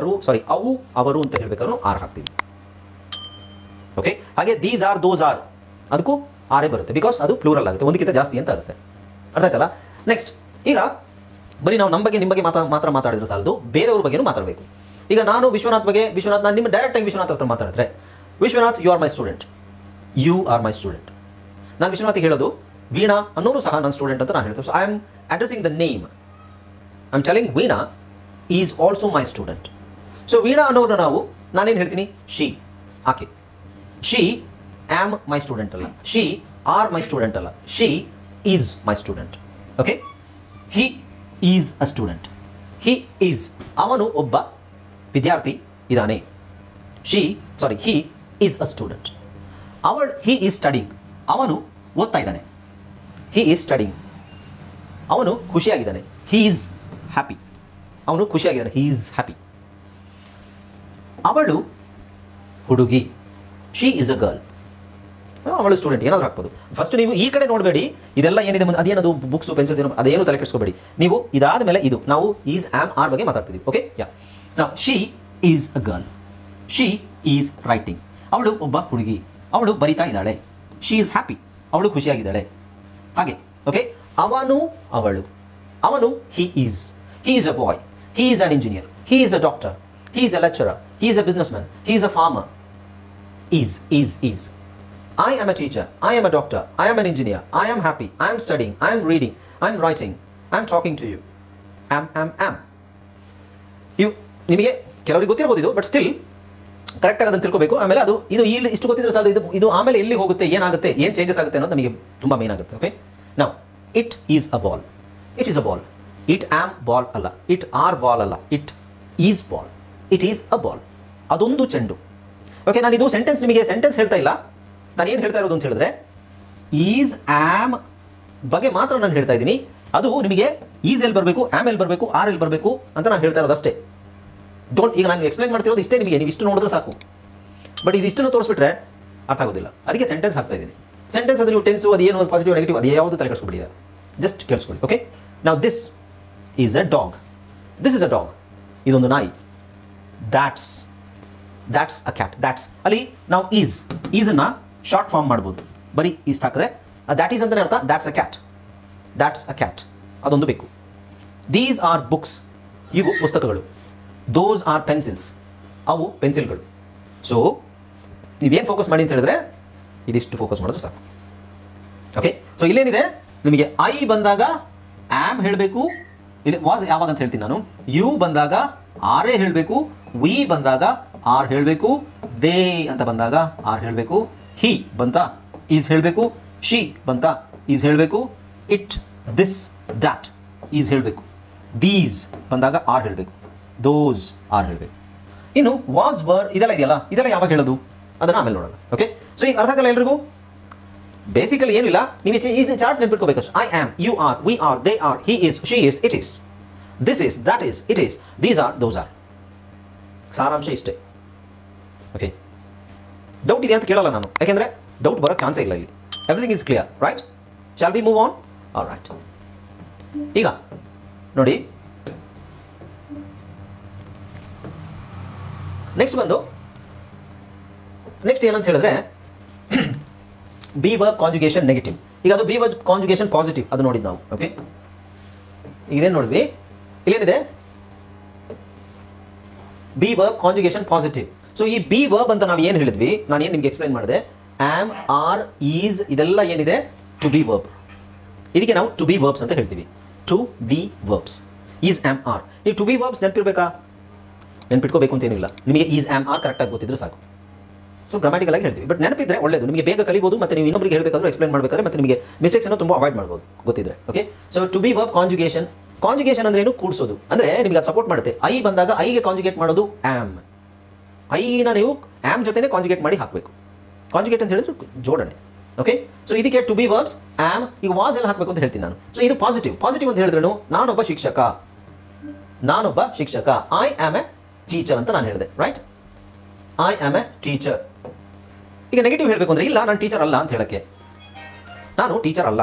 ಅವರು ಅಂತ ಹೇಳಬೇಕಾದ್ರೂ 6 ಹಾಕ್ತೀವಿ. ಓಕೆ, ಹಾಗೆ ದೀಸ್ ಆರ್, ದೋಸ್ ಆರ್, ಅದಕ್ಕೂ 6 ಬರುತ್ತೆ. ಬಿಕಾಸ್ ಅದು ಪ್ಲೂರಲ್ ಆಗುತ್ತೆ, ಒಂದಕ್ಕಿಂತ ಜಾಸ್ತಿ ಅಂತ ಆಗುತ್ತೆ. ಅರ್ಥ ಆಯ್ತಲ್ಲ? ನೆಕ್ಸ್ಟ್, ಈಗ ಬರೀ ನಾವು ನಮ್ಮ ಬಗ್ಗೆ, ನಿಮ್ಮ ಬಗ್ಗೆ ಮಾತ್ರ ಮಾತಾಡಿದ್ರೆ ಸಾಲದು, ಬೇರೆಯವ್ರ ಬಗ್ಗೆನೂ ಮಾತಾಡಬೇಕು. ಈಗ ನಾನು ವಿಶ್ವನಾಥ್ ನಾನು ನಿಮ್ಮ ಡೈರೆಕ್ಟಾಗಿ ವಿಶ್ವನಾಥ್ ಹತ್ರ ಮಾತಾಡಿದ್ರೆ, Vishwanath, you are my student. You are my student. ನಾನು ವಿಶ್ವನಾಥಿಗೆ ಹೇಳೋದು, ವೀಣಾ ಅನ್ನೋರು ಸಹ ನನ್ನ ಸ್ಟೂಡೆಂಟ್ ಅಂತ ನಾನು ಹೇಳ್ತೇನೆ. So I am addressing the name. I am telling Veena is also my student. So Veena ಅನ್ನೋರು ನಾನೇನು ಹೇಳ್ತೀನಿ, ಶಿ, ಆಕೆ. ಶಿ ಆಮ್ ಮೈ ಸ್ಟೂಡೆಂಟ್ ಅಲ್ಲ, ಶಿ ಆರ್ ಮೈ ಸ್ಟೂಡೆಂಟ್ ಅಲ್ಲ, she is my student. Okay, he is a student. He is, ಅವನು ಒಬ್ಬ ವಿದ್ಯಾರ್ಥಿ ಇದ್ದಾನೆ. ಹಿ is a student. He is studying, ಅವನು ಓದ್ತಾ ಇದ್ದಾನೆ. ಹಿ ಈಸ್ ಸ್ಟಡಿಂಗ್, ಅವನು ಖುಷಿಯಾಗಿದ್ದಾನೆ. ಹಿ ಈಸ್ ಹ್ಯಾಪಿ, ಅವನು ಖುಷಿಯಾಗಿದ್ದಾನೆ. He is happy. ಅವಳು ಹುಡುಗಿ. She is a girl. ಅವಳು ಸ್ಟೂಡೆಂಟ್, ಏನಾದರೂ ಹಾಕ್ಬೋದು. ಫಸ್ಟ್ ನೀವು ಈ ಕಡೆ ನೋಡಬೇಡಿ, ಇದೆಲ್ಲ ಏನಿದೆ ಅದೇನದು ಬುಕ್ಸು, ಪೆನ್ಸಿಲ್ಸ್, ಏನೋ ಅದೇನು ತಲೆ ಕೆಡಿಸ್ಕೋಬೇಡಿ. ನೀವು ಇದಾದ ಮೇಲೆ ಇದು ನಾವು ಈಸ್, ಆಮ್, ಆರ್ ಬಗ್ಗೆ ಮಾತಾಡ್ತಿದ್ದೀವಿ. ಓಕೆ, ನಾವು she is a girl. She is writing, ಅವಳು ಒಬ್ಬ ಹುಡುಗಿ, ಅವಳು ಬರಿತಾ ಇದ್ದಾಳೆ. ಶಿ ಈಸ್ ಹ್ಯಾಪಿ, ಅವಳು ಖುಷಿಯಾಗಿದ್ದಾಳೆ. ಹಾಗೆ. ಓಕೆ, ಅವನು, ಅವಳು, he is a boy, he is an engineer, he is a doctor, he is a lecturer, he is a businessman, he is a farmer. Is. I am a teacher, I am a doctor, I am an engineer, I am happy, I am studying, I am reading, I am writing, I am talking to you. Am. ಇವು ನಿಮಗೆ ಕೆಲವರಿಗೆ ಗೊತ್ತಿರಬಹುದು ಇದು, but still ಕರೆಕ್ಟಾಗಿ ಅದನ್ನು ತಿಳ್ಕೋಬೇಕು. ಆಮೇಲೆ ಅದು ಇಲ್ಲಿ ಇಷ್ಟು ಗೊತ್ತಿದ್ರೆ ಸಾಲ, ಇದು ಆಮೇಲೆ ಎಲ್ಲಿ ಹೋಗುತ್ತೆ, ಏನಾಗುತ್ತೆ, ಏನು ಚೇಂಜಸ್ ಆಗುತ್ತೆ ಅನ್ನೋದು ನಮಗೆ ತುಂಬ ಮೇನ್ ಆಗುತ್ತೆ. ಓಕೆ, ನಾವು it is a ball. It is a ball. It am ball ಅಲ್ಲ, ಇಟ್ ಆರ್ ಬಾಲ್ ಅಲ್ಲ, it is ball. It is a ball, ಅದೊಂದು ಚೆಂಡು. ಓಕೆ, ನಾನು ಇದು ನಿಮಗೆ ಸೆಂಟೆನ್ಸ್ ಹೇಳ್ತಾ ಇಲ್ಲ. ನಾನು ಏನು ಹೇಳ್ತಾ ಇರೋದು ಅಂತ ಹೇಳಿದ್ರೆ, ಈಸ್ ಆಮ್ ಬಗ್ಗೆ ಮಾತ್ರ ನಾನು ಹೇಳ್ತಾ ಇದ್ದೀನಿ. ಅದು ನಿಮಗೆ ಈಸ್ ಎಲ್ಲಿ ಬರಬೇಕು, ಆಮ್ ಎಲ್ಲಿ ಬರಬೇಕು, ಆರ್ ಎಲ್ಲಿ ಬರಬೇಕು ಅಂತ ನಾನು ಹೇಳ್ತಾ ಇರೋದು ಅಷ್ಟೇ. ಈಗ ನಾನು ಎಕ್ಸ್ಪ್ಲೈನ್ ಮಾಡ್ತಿರೋದು ಇಷ್ಟೇ ನಿಮಗೆ, ನೀವು ಇಷ್ಟು ನೋಡಿದ್ರೆ ಸಾಕು. ಬಟ್ ಇದಿಷ್ಟನ್ನು ತೋರಿಸ್ಬಿಟ್ರೆ ಅರ್ಥ ಆಗೋದಿಲ್ಲ. ಅದಕ್ಕೆ ಸೆಂಟೆನ್ಸ್ ಹಾಕ್ತಾ ಇದ್ದೀನಿ. ಸೆಂಟೆನ್ಸ್ ಅದು ನೀವು ಟೆನ್ಸು, ಅದು ಏನು ಪಾಸಿಟಿವ್ ನೆಗೆಟಿವ್ ಅದು ಯಾವುದು ತಲೆ ಕೆಡಿಸ್ಕೊಬಿಡಿ, ಜಸ್ಟ್ ಕೇಳಿಸ್ಕೊಳ್ಳಿ. ಓಕೆ, ನಾವು this is a dog. This is a dog, ಇದೊಂದು ನಾಯಿ. That's a cat. ದ್ಯಾಟ್ಸ್ ಅಲ್ಲಿ ನಾವು ಈಸನ್ನು ಶಾರ್ಟ್ ಫಾರ್ಮ್ ಮಾಡ್ಬೋದು. ಬರೀ ಇಷ್ಟು ಹಾಕಿದ್ರೆ ದ್ಯಾಟ್ ಈಸ್ ಅಂತಲೇ ಅರ್ಥ. ದ್ಯಾಟ್ಸ್ ಅ ಕ್ಯಾಟ್, ಅದೊಂದು ಬೇಕು. ದೀಸ್ ಆರ್ ಬುಕ್ಸ್, ಇವು ಪುಸ್ತಕಗಳು. ದೋಸ್ ಆರ್ ಪೆನ್ಸಿಲ್ಸ್, ಅವು ಪೆನ್ಸಿಲ್ಗಳು. ಸೊ ನೀವೇನು ಫೋಕಸ್ ಮಾಡಿ ಅಂತ ಹೇಳಿದ್ರೆ ಇದಿಷ್ಟು ಫೋಕಸ್ ಮಾಡೋದು ಸಾಕು. ಓಕೆ, ಸೊ ಇಲ್ಲೇನಿದೆ ನಿಮಗೆ, ಐ ಬಂದಾಗ ಆಮ್ ಹೇಳಬೇಕು. ಇಲ್ಲಿ ವಾಸ್ ಯಾವಾಗ ಅಂತ ಹೇಳ್ತೀನಿ ನಾನು. ಯು ಬಂದಾಗ ಆರೇ ಹೇಳಬೇಕು. ವಿ ಬಂದಾಗ ಆರ್ ಹೇಳಬೇಕು. ದೇ ಅಂತ ಬಂದಾಗ ಆರ್ ಹೇಳಬೇಕು. ಹಿ ಬಂತ ಈಸ್ ಹೇಳಬೇಕು. ಶಿ ಬಂತ ಈಸ್ ಹೇಳಬೇಕು. ಇಟ್, ದಿಸ್, ದ್ಯಾಟ್ ಈಸ್ ಹೇಳಬೇಕು. ದೀಸ್ ಬಂದಾಗ ಆರ್ ಹೇಳಬೇಕು. ದೋಸ್ ಆರ್ ಹೇಳಬೇಕು. ಇನ್ನು ವಾಸ್, ವರ್ ಇದೆಲ್ಲ ಇದೆಯಲ್ಲ, ಇದೆಲ್ಲ ಯಾವಾಗ ಹೇಳೋದು ಅದನ್ನು ಆಮೇಲೆ ನೋಡೋಣ. ಓಕೆ, ಸೊ ಈಗ ಅರ್ಥ ಆಗಲ್ಲ ಎಲ್ರಿಗೂ? ಬೇಸಿಕಲಿ ಏನಿಲ್ಲ, ನೀವು ಈ ಚಾರ್ಟ್ ನೆನ್ಪಿಟ್ಕೋಬೇಕಷ್ಟು. I am, you are, we are, they are, he is, she is, it is, this is, that is, it is, these are, those are. ಸಾರಾಂಶ ಇಷ್ಟೇ. ಓಕೆ, ಡೌಟ್ ಇದೆ ಅಂತ ಕೇಳಲ್ಲ ನಾನು, ಯಾಕೆಂದರೆ ಡೌಟ್ ಬರೋಕ್ಕೆ ಚಾನ್ಸೇ ಇಲ್ಲ ಇಲ್ಲಿ. Everything is clear, right? Shall be move on? All right. ಈಗ ನೋಡಿ, ನೆಕ್ಸ್ಟ್ ಏನಂತ ಹೇಳಿದ್ರೆ ಬಿ ವರ್ಬ್ ಕಾಂಜುಗೇಷನ್ ನೆಗೆಟಿವ್. ಈಗ ಅದು ಬಿ ವರ್ಬ್ ಕಾಂಜುಗೇಷನ್ ಪಾಸಿಟಿವ್, ಅದು ನೋಡಿದ್ದು ನಾವು. ಓಕೆ, ಇದೇನು ನೋಡಿದ್ವಿ, ಇಲ್ಲೇನಿದೆ be verb conjugation positive. So ಈ ಬಿ ವರ್ಬ್ ಅಂತ ನಾವು ಏನು ಹೇಳಿದ್ವಿ, ನಾನು ಏನು ನಿಮ್ಗೆ ಎಕ್ಸ್ಪ್ಲೈನ್ ಮಾಡಿದೆ, ಆಮ್, ಆರ್, ಈಸ್, ಇದೆಲ್ಲ ಏನಿದೆ ಟು ಬಿ ವರ್ಬ್. ಇದಕ್ಕೆ ನಾವು ಟು ಬಿ ವರ್ಬ್ಸ್ ಅಂತ ಹೇಳ್ತೀವಿ. To be verbs, is, am, are. ನೀವು ಟು ಬಿ ವರ್ಬ್ಸ್ ನೆನ್ಪಿಟ್ಕೋಬೇಕು ಅಂತ ಏನಿಲ್ಲ, ನಿಮಗೆ ಈಸ್, ಆಮ್, ಆರ್ ಕರೆಕ್ಟಾಗಿ ಗೊತ್ತಿದ್ರೆ ಸಾಕು. ಸೊ ಗ್ರಾಮ್ಯಾಟಿಕಲ್ ಆಗಿ ಹೇಳ್ತೀವಿ, ಬಟ್ ನೆನಪಿದ್ರೆ ಒಳ್ಳೆಯದು, ನಿಮಗೆ ಬೇಗ ಕಲಿಬೋದು, ಮತ್ತು ನೀವು ಇನ್ನೊಬ್ಬರಿಗೆ ಹೇಳಬೇಕಾದ್ರೂ ಎಕ್ಸ್ಪ್ಲೈನ್ ಮಾಡಬೇಕಾದ್ರೆ ಮತ್ತು ನಿಮಗೆ ಮಿಸ್ಟೇಕ್ಸ್ ಅನ್ನು ತುಂಬ ಅವಾಯ್ಡ್ ಮಾಡ್ಬೋದು ಗೊತ್ತಿದ್ರೆ. Okay, so to be verb conjugation. Conjugation ಅಂದ್ರೆ ಏನು? ಕೂಡಿಸೋದು. ಅಂದರೆ ನಿಮಗೆ ಅದು ಸಪೋರ್ಟ್ ಮಾಡುತ್ತೆ. ಐ ಬಂದಾಗ ಐಗೆ ಕಾಂಜುಗೇಟ್ ಮಾಡೋದು ಆಮ್. ಐನ ನೀವು ಆಮ್ ಜೊತೆನೇ ಕಾಂಜುಗೇಟ್ ಮಾಡಿ ಹಾಕಬೇಕು. ಕಾಂಜುಗೇಟ್ ಅಂತ ಹೇಳಿದ್ರೆ ಜೋಡಣೆ. ಓಕೆ, ಸೊ ಇದಕ್ಕೆ ಟು ಬಿ ವರ್ಬ್ಸ್ ಆಮ್. ಈಗ ವಾಸ್ ಎಲ್ಲ ಹಾಕಬೇಕು ಅಂತ ಹೇಳ್ತೀನಿ ನಾನು. ಸೊ ಇದು ಪಾಸಿಟಿವ್. ಪಾಸಿಟಿವ್ ಅಂತ ಹೇಳಿದ್ರು ನಾನೊಬ್ಬ ಶಿಕ್ಷಕ, ಐ ಆಮ್ ಎ ಟೀಚರ್ ಅಂತ ನಾನು ಹೇಳಿದೆ, right? I am a teacher. ಈಗ ನೆಗೆಟಿವ್ ಹೇಳಬೇಕು ಅಂದರೆ ಇಲ್ಲ, ನಾನು ಟೀಚರ್ ಅಲ್ಲ ಅಂತ ಹೇಳಕ್ಕೆ, ನಾನು ಟೀಚರ್ ಅಲ್ಲ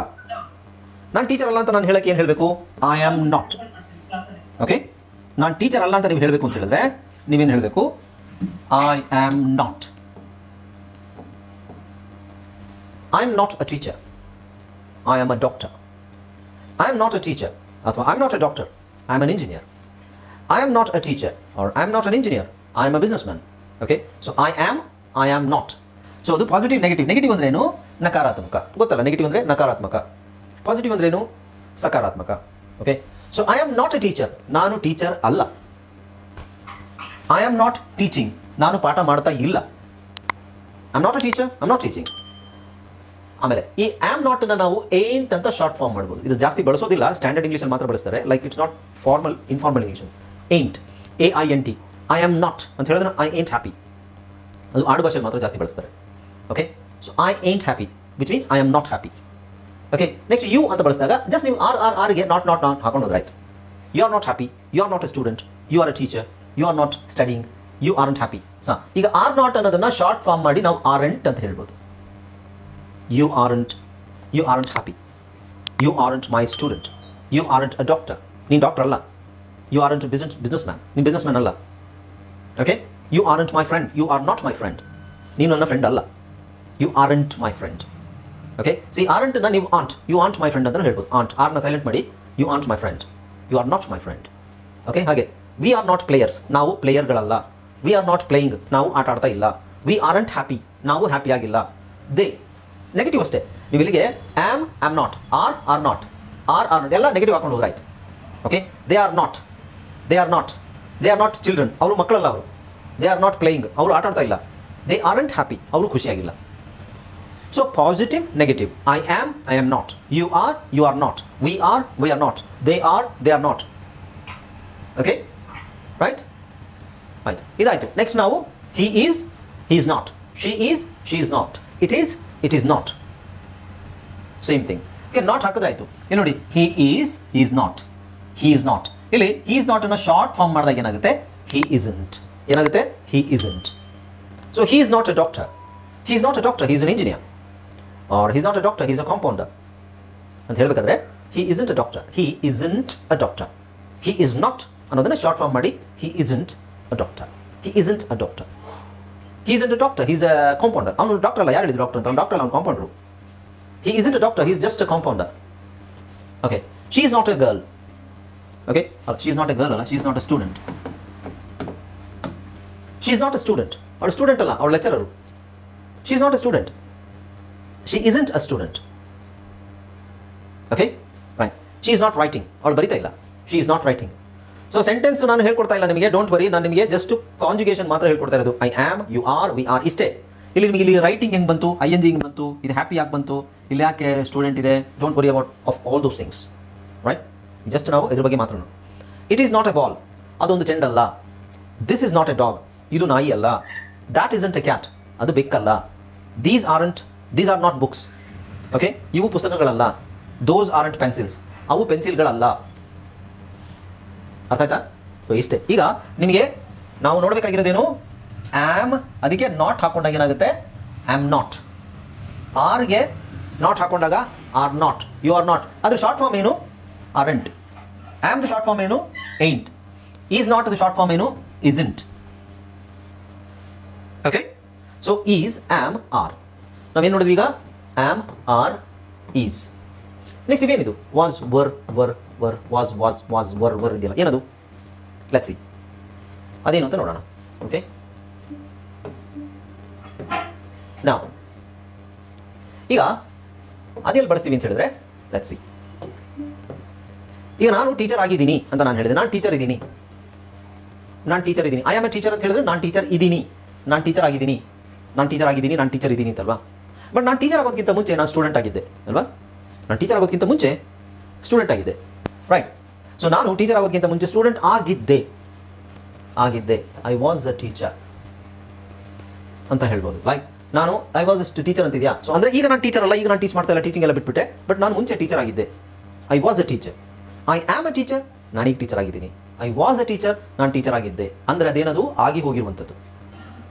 ಅಂತ ನಾನು ಹೇಳಕ್ಕೆ ಏನು ಹೇಳಬೇಕು? I am not. ಓಕೆ, ನಾನು ಟೀಚರ್ ಅಲ್ಲ ಅಂತ ನೀವು ಹೇಳಬೇಕು ಅಂತ ಹೇಳಿದ್ರೆ ನೀವೇನು ಹೇಳಬೇಕು? I am not. I am not a teacher, I am a doctor. I am not a teacher ಅಥವಾ I am not a doctor, I am an engineer. I am not a teacher or I am not an engineer, I am a businessman. Okay, so I am not. So ಅದು positive. Negative ಅಂದ್ರೆ ಏನು? ನಕಾರಾತ್ಮಕ. ಗೊತ್ತಲ್ಲ, negative ಅಂದರೆ ನಕಾರಾತ್ಮಕ, positive ಅಂದ್ರೇನು? ಸಕಾರಾತ್ಮಕ. Okay, so I am not A teacher, ನಾನು ಟೀಚರ್ ಅಲ್ಲ. ಐ ಆಮ್ ನಾಟ್ ಟೀಚಿಂಗ್, ನಾನು ಪಾಠ ಮಾಡ್ತಾ ಇಲ್ಲ. I am not a teacher, I am not teaching. ಆಮೇಲೆ ಈ ಆಮ್ ನಾಟ್ ಅನ್ನು ನಾವು ಏಂಟ್ ಅಂತ ಶಾರ್ಟ್ ಫಾರ್ಮ್ ಮಾಡ್ಬೋದು. ಇದು ಜಾಸ್ತಿ ಬಳಸೋದಿಲ್ಲ, ಸ್ಟ್ಯಾಂಡರ್ಡ್ ಇಂಗ್ಲೀಷಲ್ಲಿ ಮಾತ್ರ ಬಳಸ್ತಾರೆ. Like it's not formal, informal English. Ain't, AINT, I am not ಅಂತ ಹೇಳಿದ್ರೆ ಐ ಏಂಟ್ ಹ್ಯಾಪಿ. ಅದು ಆಡು ಭಾಷೆಯಲ್ಲಿ ಮಾತ್ರ ಜಾಸ್ತಿ ಬಳಸ್ತಾರೆ. Okay, so I ain't happy which means I am not happy. Okay, next you ಅಂತ ಬಳಸಿದಾಗ ಜಸ್ಟ್ ನೀವು ಆರ್ಗೆ ನಾಟ್ ಹಾಕೊಂಡು ಹೋದ್ರಾಯ್ತು. You are not happy, you are not a student, you are a teacher, you are not studying, you aren't happy. ಈಗ are not ಅನ್ನೋದನ್ನ short form ಮಾಡಿ ನಾವು ಆರ್ಂಟ್ ಅಂತ ಹೇಳ್ಬೋದು. You aren't happy, you aren't my student, you aren't a doctor, ನೀನು doctor ಅಲ್ಲ. You aren't business man, ನೀನು business man ಅಲ್ಲ. Okay, you aren't my friend, you are not my friend, ನೀನು ನನ್ನ ಫ್ರೆಂಡ್ ಅಲ್ಲ. You aren't my friend. Okay, see ಆರ್ಂಟ್ನ ನೀವು ain't, you ain't my friend ಅಂತ ಹೇಳ್ಬೋದು. ಆಂಟ್, ಆರ್ನ ಸೈಲೆಂಟ್ ಮಾಡಿ, you ain't my friend, you are not my friend. Okay, ಹಾಗೆ ವಿ ಆರ್ ನಾಟ್ ಪ್ಲೇಯರ್ಸ್, ನಾವು ಪ್ಲೇಯರ್ಗಳಲ್ಲ. ವಿ ಆರ್ ನಾಟ್ ಪ್ಲೇಯಿಂಗ್, ನಾವು ಆಟ ಆಡ್ತಾ ಇಲ್ಲ. ವಿ ಆರ್ಂಟ್ ಹ್ಯಾಪಿ, ನಾವು ಹ್ಯಾಪಿ ಆಗಿಲ್ಲ. ದೇ ನೆಗೆಟಿವ್ ಅಷ್ಟೇ. ನೀವು ಇಲ್ಲಿಗೆ ಆಮ್ ನಾಟ್, ಆರ್ ನಾಟ್ ಎಲ್ಲ ನೆಗೆಟಿವ್ ಹಾಕೊಂಡು ಹೋದ್ರಾಯ್ತು. Okay, they are not children, ಅವರು ಮಕ್ಕಳಲ್ಲ. ಅವರು ದೇ ಆರ್ ನಾಟ್ ಪ್ಲೇಯಿಂಗ್, ಅವರು ಆಟ ಆಡ್ತಾ ಇಲ್ಲ. ದೇ ಆರ್ಂಟ್ ಹ್ಯಾಪಿ, ಅವರು ಖುಷಿಯಾಗಿಲ್ಲ. So positive, negative. I am not. You are not. We are not. They are not. Okay, right? ಆಯ್ತು, ಇದಾಯ್ತು. ನೆಕ್ಸ್ಟ್ ನಾವು he is not, she is not, it is not. Same thing. Okay, not ಹಾಕಿದ್ರಾಯ್ತು. ಇಲ್ಲಿ ನೋಡಿ, he is not. ಇಲ್ಲಿ he is not ಅನ್ನ short form ಮಾಡಿದಾಗ ಏನಾಗುತ್ತೆ? He isn't. ಏನಾಗುತ್ತೆ? He isn't. So he is not a doctor, he is not a doctor, he is an engineer. Or he is not a doctor, he is a compounder ಅಂತ ಹೇಳಬೇಕಾದ್ರೆ he isn't a doctor, he isn't a doctor. He is not ಅನ್ನೋದನ್ನ short form ಮಾಡಿ he isn't a doctor. He isn't a doctor, he isn't a doctor, he is a compounder. ಅವನು doctor ಅಲ್ಲ. ಯಾರು ಹೇಳಿದ್ರು doctor ಅಂತ? ಅವ್ನು doctor ಅಲ್ಲ, ಅವ್ನು compounder. He isn't a doctor, he's just a compounder. Okay, she is not a girl. Okay, she is not a girl, she is not a student. She is not a student. Or a student alla, or lecturer. She is not a student. She isn't a student. Okay, right. She is not writing. Or barita illa. She is not writing. So sentence ನಾನು ಹೇಳ್ಕೊಡ್ತಾ ಇಲ್ಲ ನಿಮಗೆ, don't worry. ನಾನು ನಿಮಗೆ just conjugation ಮಾತ್ರ ಹೇಳ್ಕೊಡ್ತಾ ಇರೋದು. I am, you are, we are, ಇಷ್ಟೇ. ಇಲ್ಲಿ ನಿಮಗೆ ಇಲ್ಲಿ ರೈಟಿಂಗ್ ಹೆಂಗೆ ಬಂತು, ING ಹೆಂಗೆ ಬಂತು, ಇದು ಹ್ಯಾಪಿ ಯಾಕೆ ಬಂತು, ಇಲ್ಲಿ ಯಾಕೆ ಸ್ಟೂಡೆಂಟ್ ಇದೆ, don't worry about of all those things, right? Just ನಾವು ಇದ್ರ ಬಗ್ಗೆ ಮಾತಾಡೋಣ. It is not a ball, ಅದೊಂದು ಚೆಂಡಲ್ಲ. This is not a dog, ಇದು ನಾಯಿ ಅಲ್ಲ. ದ್ಯಾಟ್ ಇಸಂಟ್ ಎ ಕ್ಯಾಟ್, ಅದು ಬೆಕ್ಕಲ್ಲ. These are not books, okay, ಇವು ಪುಸ್ತಕಗಳಲ್ಲ. ದೋಸ್ ಆರ್ಂಟ್ ಪೆನ್ಸಿಲ್ಸ್, ಅವು ಪೆನ್ಸಿಲ್ಗಳಲ್ಲ. ಅರ್ಥ ಆಯ್ತಾ? ಸೊ ಇಷ್ಟೇ. ಈಗ ನಿಮಗೆ ನಾವು ನೋಡಬೇಕಾಗಿರೋದೇನು, ಆ್ಯಮ್, ಅದಕ್ಕೆ ನಾಟ್ ಹಾಕೊಂಡಾಗ ಏನಾಗುತ್ತೆ, ಆ್ಯಮ್ ನಾಟ್. ಆರ್ಗೆ ನಾಟ್ ಹಾಕೊಂಡಾಗ are not, you are not. ಅದ್ರ ಶಾರ್ಟ್ ಫಾರ್ಮ್ ಏನು, aren't. Am the short form ಏನು, ain't. Is not the short form ಏನು, isn't. Okay, so is, am, are. ನಾವೇನು ನೋಡಿದ್ವಿ ಈಗ, ಆ್ಯಮ್, ಆರ್, ಈಸ್. ನೆಕ್ಸ್ಟ್ ಇವೇನಿದು, ವಾಸ್, ವರ್, ವಾಸ್, ವರ್ ಇದೆಯಲ್ಲ, ಏನದು? ಲೆಟ್ಸ್ ಸಿ ಅದೇನು ಅಂತ ನೋಡೋಣ. ಓಕೆ, ನಾವು ಈಗ ಅದೆಲ್ಲಿ ಬಳಸ್ತೀವಿ ಅಂತ ಹೇಳಿದ್ರೆ, ಲೆಟ್ಸ್ ಸಿ. ಈಗ ನಾನು ಟೀಚರ್ ಆಗಿದ್ದೀನಿ ಅಂತ ನಾನು ಹೇಳಿದೆ, ನಾನು ಟೀಚರ್ ಇದ್ದೀನಿ, ಐ ಆಮ್ ಎ ಟೀಚರ್ ಅಂತ ಹೇಳಿದ್ರೆ ನಾನು ಟೀಚರ್ ಇದ್ದೀನಿ, ನಾನು ಟೀಚರ್ ಆಗಿದ್ದೀನಿ ಅಂತಲ್ವಾ. ಬಟ್ ನಾನು ಟೀಚರ್ ಆಗೋದಕ್ಕಿಂತ ಮುಂಚೆ ನಾನು ಸ್ಟೂಡೆಂಟ್ ಆಗಿದ್ದೆ ಅಲ್ವಾ. ನಾನು ಟೀಚರ್ ಆಗೋದಕ್ಕಿಂತ ಮುಂಚೆ ಸ್ಟೂಡೆಂಟ್ ಆಗಿದ್ದೆ, ರೈಟ್. ಸೊ ನಾನು ಟೀಚರ್ ಆಗೋದಕ್ಕಿಂತ ಮುಂಚೆ ಸ್ಟೂಡೆಂಟ್ ಆಗಿದ್ದೆ. ಐ ವಾಸ್ ಅ ಟೀಚರ್ ಅಂತ ಹೇಳ್ಬೋದು. ಲೈಕ್ ನಾನು ಐ ವಾಸ್ ಅ ಟೀಚರ್ ಅಂತಿದ್ಯಾ. ಸೊ ಅಂದರೆ ಈಗ ನಾನು ಟೀಚರ್ ಅಲ್ಲ, ಈಗ ನಾನು ಟೀಚ್ ಮಾಡ್ತಾ ಇಲ್ಲ, ಟೀಚಿಂಗ್ ಎಲ್ಲ ಬಿಟ್ಬಿಟ್ಟೆ. ಬಟ್ ನಾನು ಮುಂಚೆ ಟೀಚರ್ ಆಗಿದ್ದೆ. I was a teacher. I am a teacher, ನಾನೀಗ ಟೀಚರ್ ಆಗಿದ್ದೀನಿ. ಐ ವಾಸ್ ಅ ಟೀಚರ್, ನಾನು ಟೀಚರ್ ಆಗಿದ್ದೆ. ಅಂದರೆ ಅದೇನದು, ಆಗಿ ಹೋಗಿರುವಂಥದ್ದು,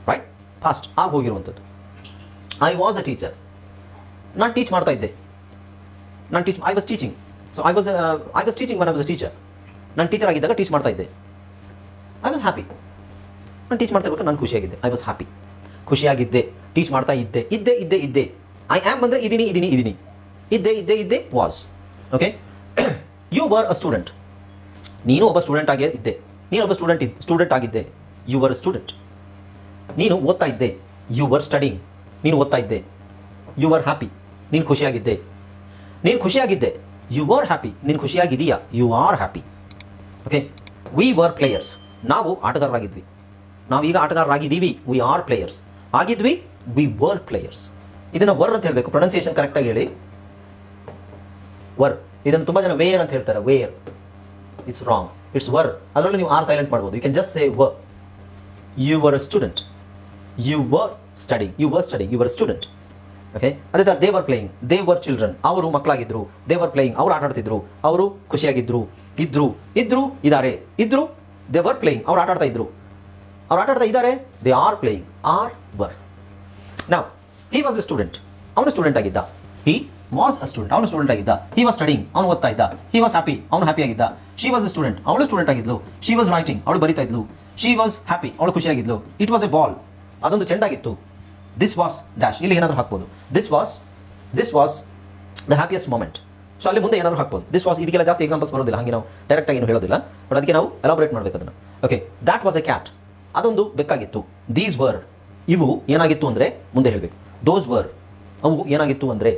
ರೈಟ್, ಫಾಸ್ಟ್ ಆಗಿ ಹೋಗಿರುವಂಥದ್ದು. ಐ ವಾಸ್ ಅ ಟೀಚರ್, ನಾನು ಟೀಚ್ ಮಾಡ್ತಾ ಇದ್ದೆ. I was teaching. So I was teaching when I was a teacher. ನಾನು ಟೀಚರ್ ಆಗಿದ್ದಾಗ ಟೀಚ್ ಮಾಡ್ತಾ ಇದ್ದೆ. ಐ ವಾಸ್ ಹ್ಯಾಪಿ, ನಾನು ಟೀಚ್ ಮಾಡ್ತಾ ಇರ್ಬೇಕಾದ್ರೆ ನಾನು ಖುಷಿಯಾಗಿದ್ದೆ. ಐ ವಾಸ್ ಹ್ಯಾಪಿ, ಖುಷಿಯಾಗಿದ್ದೆ, ಟೀಚ್ ಮಾಡ್ತಾ ಇದ್ದೆ. ಐ ಆಮ್ ಅಂದರೆ ಇದ್ದೀನಿ. ಇದ್ದೆ was. Okay, you were a student, ನೀನು ಒಬ್ಬ ಸ್ಟೂಡೆಂಟ್ ಆಗೇ ಇದ್ದೆ. ನೀನೊಬ್ಬ ಸ್ಟೂಡೆಂಟ್ ಆಗಿದ್ದೆ. You were a student. ನೀನು ಓದ್ತಾ ಇದ್ದೆ. ಯು ವರ್ ಸ್ಟಡಿಂಗ್, ನೀನು ಓದ್ತಾ ಇದ್ದೆ. ಯು ವರ್ ಹ್ಯಾಪಿ, ನೀನು ಖುಷಿಯಾಗಿದ್ದೆ. ಯು ವರ್ ಹ್ಯಾಪಿ, ನೀನು ಖುಷಿಯಾಗಿದೆಯಾ, you are happy. Okay, we were players, ನಾವು ಆಟಗಾರರಾಗಿದ್ವಿ. ನಾವೀಗ ಆಟಗಾರರಾಗಿದ್ದೀವಿ. We are players. ಆಗಿದ್ವಿ, ವಿ ವರ್ ಪ್ಲೇಯರ್ಸ್. ಇದನ್ನು ವರ್ ಅಂತ ಹೇಳಬೇಕು, ಪ್ರೊನೌನ್ಸಿಯೇಷನ್ ಕರೆಕ್ಟಾಗಿ ಹೇಳಿ. ವರ್, ಇದನ್ನು ತುಂಬ ಜನ ವೇರ್ ಅಂತ ಹೇಳ್ತಾರೆ. Where, it's wrong, it's were. ಅದರಲ್ಲಿ ನೀವು ಆರ್ ಸೈಲೆಂಟ್ ಮಾಡ್ಬೋದು. You can just say were. You were a student, you were studying, you were student. Okay, ಅದೇ ಥರ they were playing, they were children, ಅವರು ಮಕ್ಕಳಾಗಿದ್ದರು. ದೇ ವರ್ ಪ್ಲೇಯಿಂಗ್, ಅವರು ಆಟ ಆಡ್ತಿದ್ರು, ಅವರು ಖುಷಿಯಾಗಿದ್ದರು. ಇದ್ದಾರೆ, ದೇ ವರ್ ಪ್ಲೇಯಿಂಗ್, ಅವ್ರು ಆಟ ಆಡ್ತಾ ಇದ್ದಾರೆ. They are playing, are were. Now he was a student, ಅವನು ಸ್ಟೂಡೆಂಟ್ ಆಗಿದ್ದ. ಹಿ ವಾಸ್ ಅ ಸ್ಟೂಡೆಂಟ್, ಅವನು ಸ್ಟೂಡೆಂಟ್ ಆಗಿದ್ದ. ಹಿ ವಾಸ್ ಸ್ಟಡಿಂಗ್, ಅವನು ಓದ್ತಾ ಇದ್ದ. ಹಿ ವಾಸ್ ಹ್ಯಾಪಿ, ಅವನು ಹ್ಯಾಪಿ ಆಗಿದ್ದ. ಶಿ ವಾಸ್ ಎ ಸ್ಟೂಡೆಂಟ್, ಅವಳು ಸ್ಟೂಡೆಂಟ್ ಆಗಿದ್ಲು. ಶಿ ವಾಸ್ ರೈಟಿಂಗ್, ಅವಳು ಬರಿತಾ ಇದ್ಲು. ಶಿ ವಾಸ್ ಹ್ಯಾಪಿ, ಅವಳು ಖುಷಿಯಾಗಿದ್ಲು. ಇಟ್ ವಾಸ್ ಎ ಬಾಲ್, ಅದೊಂದು ಚೆಂಡಾಗಿತ್ತು. ದಿಸ್ ವಾಸ್ ಡ್ಯಾಶ್, ಇಲ್ಲಿ ಏನಾದರೂ ಹಾಕ್ಬೋದು. This was the happiest moment. So ಅಲ್ಲಿ ಮುಂದೆ ಏನಾದರೂ ಹಾಕ್ಬೋದು. ದಿಸ್ ವಾಸ್, ಇದಕ್ಕೆಲ್ಲ ಜಾಸ್ತಿ ಎಕ್ಸಾಂಪಲ್ಸ್ ಬರೋದಿಲ್ಲ, ಹಾಗೆ ನಾವು ಡೈರೆಕ್ಟಾಗಿ ಏನು ಹೇಳೋದಿಲ್ಲ. ಬಟ್ ಅದಕ್ಕೆ ನಾವು ಎಲಾಬ್ರೇಟ್ ಮಾಡಬೇಕು ಅದನ್ನು. Okay, that was A cat, ಅದೊಂದು ಬೆಕ್ಕಾಗಿತ್ತು. ದೀಸ್ ವರ್, ಇವು ಏನಾಗಿತ್ತು ಅಂದರೆ ಮುಂದೆ ಹೇಳಬೇಕು. ದೋಸ್ ವರ್, ಅವು ಏನಾಗಿತ್ತು ಅಂದರೆ.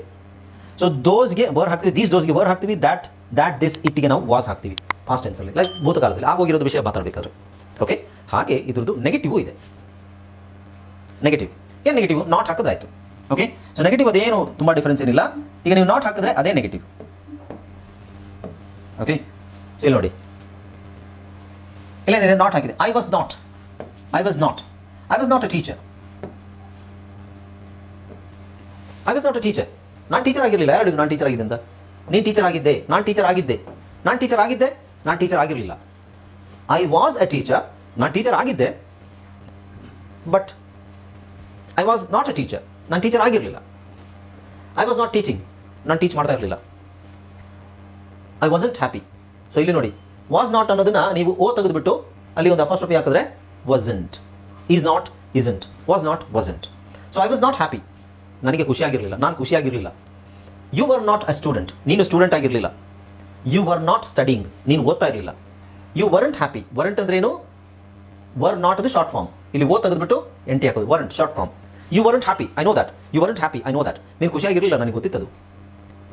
ಸೊ ದೋಸ್ಗೆ ವರ್ ಹಾಕ್ತೀವಿ, ದೀಸ್ ದೋಸ್ಗೆ ವರ್ ಹಾಕ್ತೀವಿ. ದ್ಯಾಟ್ ದಿಸ್ ಇಟ್ಟಿಗೆ ನಾವು ವಾಸ್ ಹಾಕ್ತೀವಿ ಪಾಸ್ಟ್ ಟೆನ್ಸಲ್ಲಿ, ಲೈಕ್ ಭೂತಕಾಲದಲ್ಲಿ ಆಗೋಗಿರೋದು ವಿಷಯ ಮಾತಾಡಬೇಕಾದ್ರೆ. ಓಕೆ, ಹಾಗೆ ಇದ್ರದ್ದು ನೆಗೆಟಿವ್ ಇದೆ. ನೆಗೆಟಿವ್ ಏನು, ನೆಗೆಟಿವ್ ನಾಟ್ ಹಾಕೋದಾಯ್ತು. ಓಕೆ, ಸೊ ನೆಗೆಟಿವ್ ಅದೇನು ತುಂಬ ಡಿಫರೆನ್ಸ್ ಏನಿಲ್ಲ. ಈಗ ನೀವು ನಾಟ್ ಹಾಕಿದ್ರೆ ಅದೇ ನೆಗೆಟಿವ್. ಓಕೆ, ಸೊ ಇಲ್ಲಿ ನೋಡಿ, ಇಲ್ಲೇನಿದೆ, ನಾಟ್ ಹಾಕಿದೆ. I was not a teacher. ನಾನು ಟೀಚರ್ ಆಗಿರಲಿಲ್ಲ. ಯಾರು ನಾನು ಟೀಚರ್ ಆಗಿದೆ ಅಂತ? ನೀನು ಟೀಚರ್ ಆಗಿದ್ದೆ. ನಾನು ಟೀಚರ್ ಆಗಿರಲಿಲ್ಲ. ಐ ವಾಸ್ ಅ ಟೀಚರ್, ನಾನು ಟೀಚರ್ ಆಗಿದ್ದೆ. But I was not a teacher, ನಾನು ಟೀಚರ್ ಆಗಿರಲಿಲ್ಲ. ಐ ವಾಸ್ ನಾಟ್ ಟೀಚಿಂಗ್, ನಾನು ಟೀಚ್ ಮಾಡ್ತಾ ಇರಲಿಲ್ಲ. I wasn't happy. ಸೊ ಇಲ್ಲಿ ನೋಡಿ, ವಾಸ್ ನಾಟ್ ಅನ್ನೋದನ್ನ ನೀವು ಓ ತೆಗೆದುಬಿಟ್ಟು ಅಲ್ಲಿ ಒಂದು ಅಪಾಸ್ಟ್ರಫಿ ಹಾಕಿದ್ರೆ wasn't, is not, isn't, was not, wasn't. So I was not happy, ನನಗೆ ಖುಷಿಯಾಗಿರಲಿಲ್ಲ, ನಾನು ಖುಷಿಯಾಗಿರಲಿಲ್ಲ. You were not a student, ನೀನು ಸ್ಟೂಡೆಂಟ್ ಆಗಿರಲಿಲ್ಲ. ಯು ವರ್ ನಾಟ್ ಸ್ಟಡಿಂಗ್, ನೀನು ಓದ್ತಾ ಇರಲಿಲ್ಲ. ಯು ವರಂಟ್ ಹ್ಯಾಪಿ, ವರಂಟ್ ಅಂದ್ರೆ ಏನು? ವರ್ ನಾಟ್ ಅದು ಶಾರ್ಟ್ ಫಾರ್ಮ್, ಇಲ್ಲಿ ಓದ್ ತೆಗೆದುಬಿಟ್ಟು ಎಂಟಿ ಹಾಕೋದು, weren't short form. You weren't happy, I know that. You weren't happy, I know that. ನೀನು ಖುಷಿಯಾಗಿರಲಿಲ್ಲ, ನನಗೆ ಗೊತ್ತಿತ್ತದು,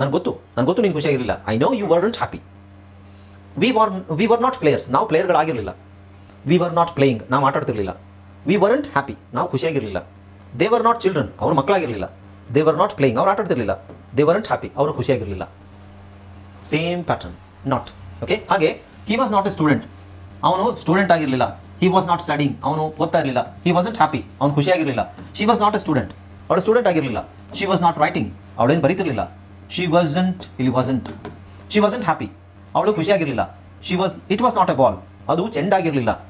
ನನಗೆ ಗೊತ್ತು ನೀನು ಖುಷಿಯಾಗಿರಲಿಲ್ಲ. I know you weren't happy. We were not players, ನಾವು ಪ್ಲೇಯರ್ಗಳಾಗಿರಲಿಲ್ಲ. ವಿ ವರ್ ನಾಟ್ ಪ್ಲೇಯಿಂಗ್, ನಾವು ಆಟಾಡ್ತಿರ್ಲಿಲ್ಲ. ವಿ ವರಂಟ್ ಹ್ಯಾಪಿ, ನಾವು ಖುಷಿಯಾಗಿರಲಿಲ್ಲ. ದೇ ವರ್ ನಾಟ್ ಚಿಲ್ಡ್ರನ್, ಅವರು ಮಕ್ಕಳಾಗಿರಲಿಲ್ಲ. ದೇ ವರ್ ನಾಟ್ ಪ್ಲೇಯಿಂಗ್, ಅವ್ರು ಆಟಾಡ್ತಿರ್ಲಿಲ್ಲ. ದೇ ವರಂಟ್ ಹ್ಯಾಪಿ, ಅವರು ಖುಷಿಯಾಗಿರಲಿಲ್ಲ. Same pattern, not. ಓಕೆ, ಹಾಗೆ he was not a student, ಅವನು ಸ್ಟೂಡೆಂಟ್ ಆಗಿರಲಿಲ್ಲ. ಹಿ ವಾಸ್ ನಾಟ್ ಸ್ಟಡಿಂಗ್, ಅವನು ಓದ್ತಾ ಇರಲಿಲ್ಲ. ಹಿ ವಾಸಂಟ್ ಹ್ಯಾಪಿ, ಅವನು ಖುಷಿಯಾಗಿರಲಿಲ್ಲ. She was not a student, ಅವಳು ಸ್ಟೂಡೆಂಟ್ ಆಗಿರಲಿಲ್ಲ. ಶಿ ವಾಸ್ ನಾಟ್ ರೈಟಿಂಗ್, ಅವಳೇನು ಬರೀತಿರ್ಲಿಲ್ಲ. ಶಿ ವಾಸಂಟ್, ಇಲ್ಲಿ ಶಿ ವಾಸಂಟ್ ಹ್ಯಾಪಿ, ಅವಳು ಖುಷಿಯಾಗಿರಲಿಲ್ಲ. It was not a ball, ಅದು ಚೆಂಡಾಗಿರಲಿಲ್ಲ.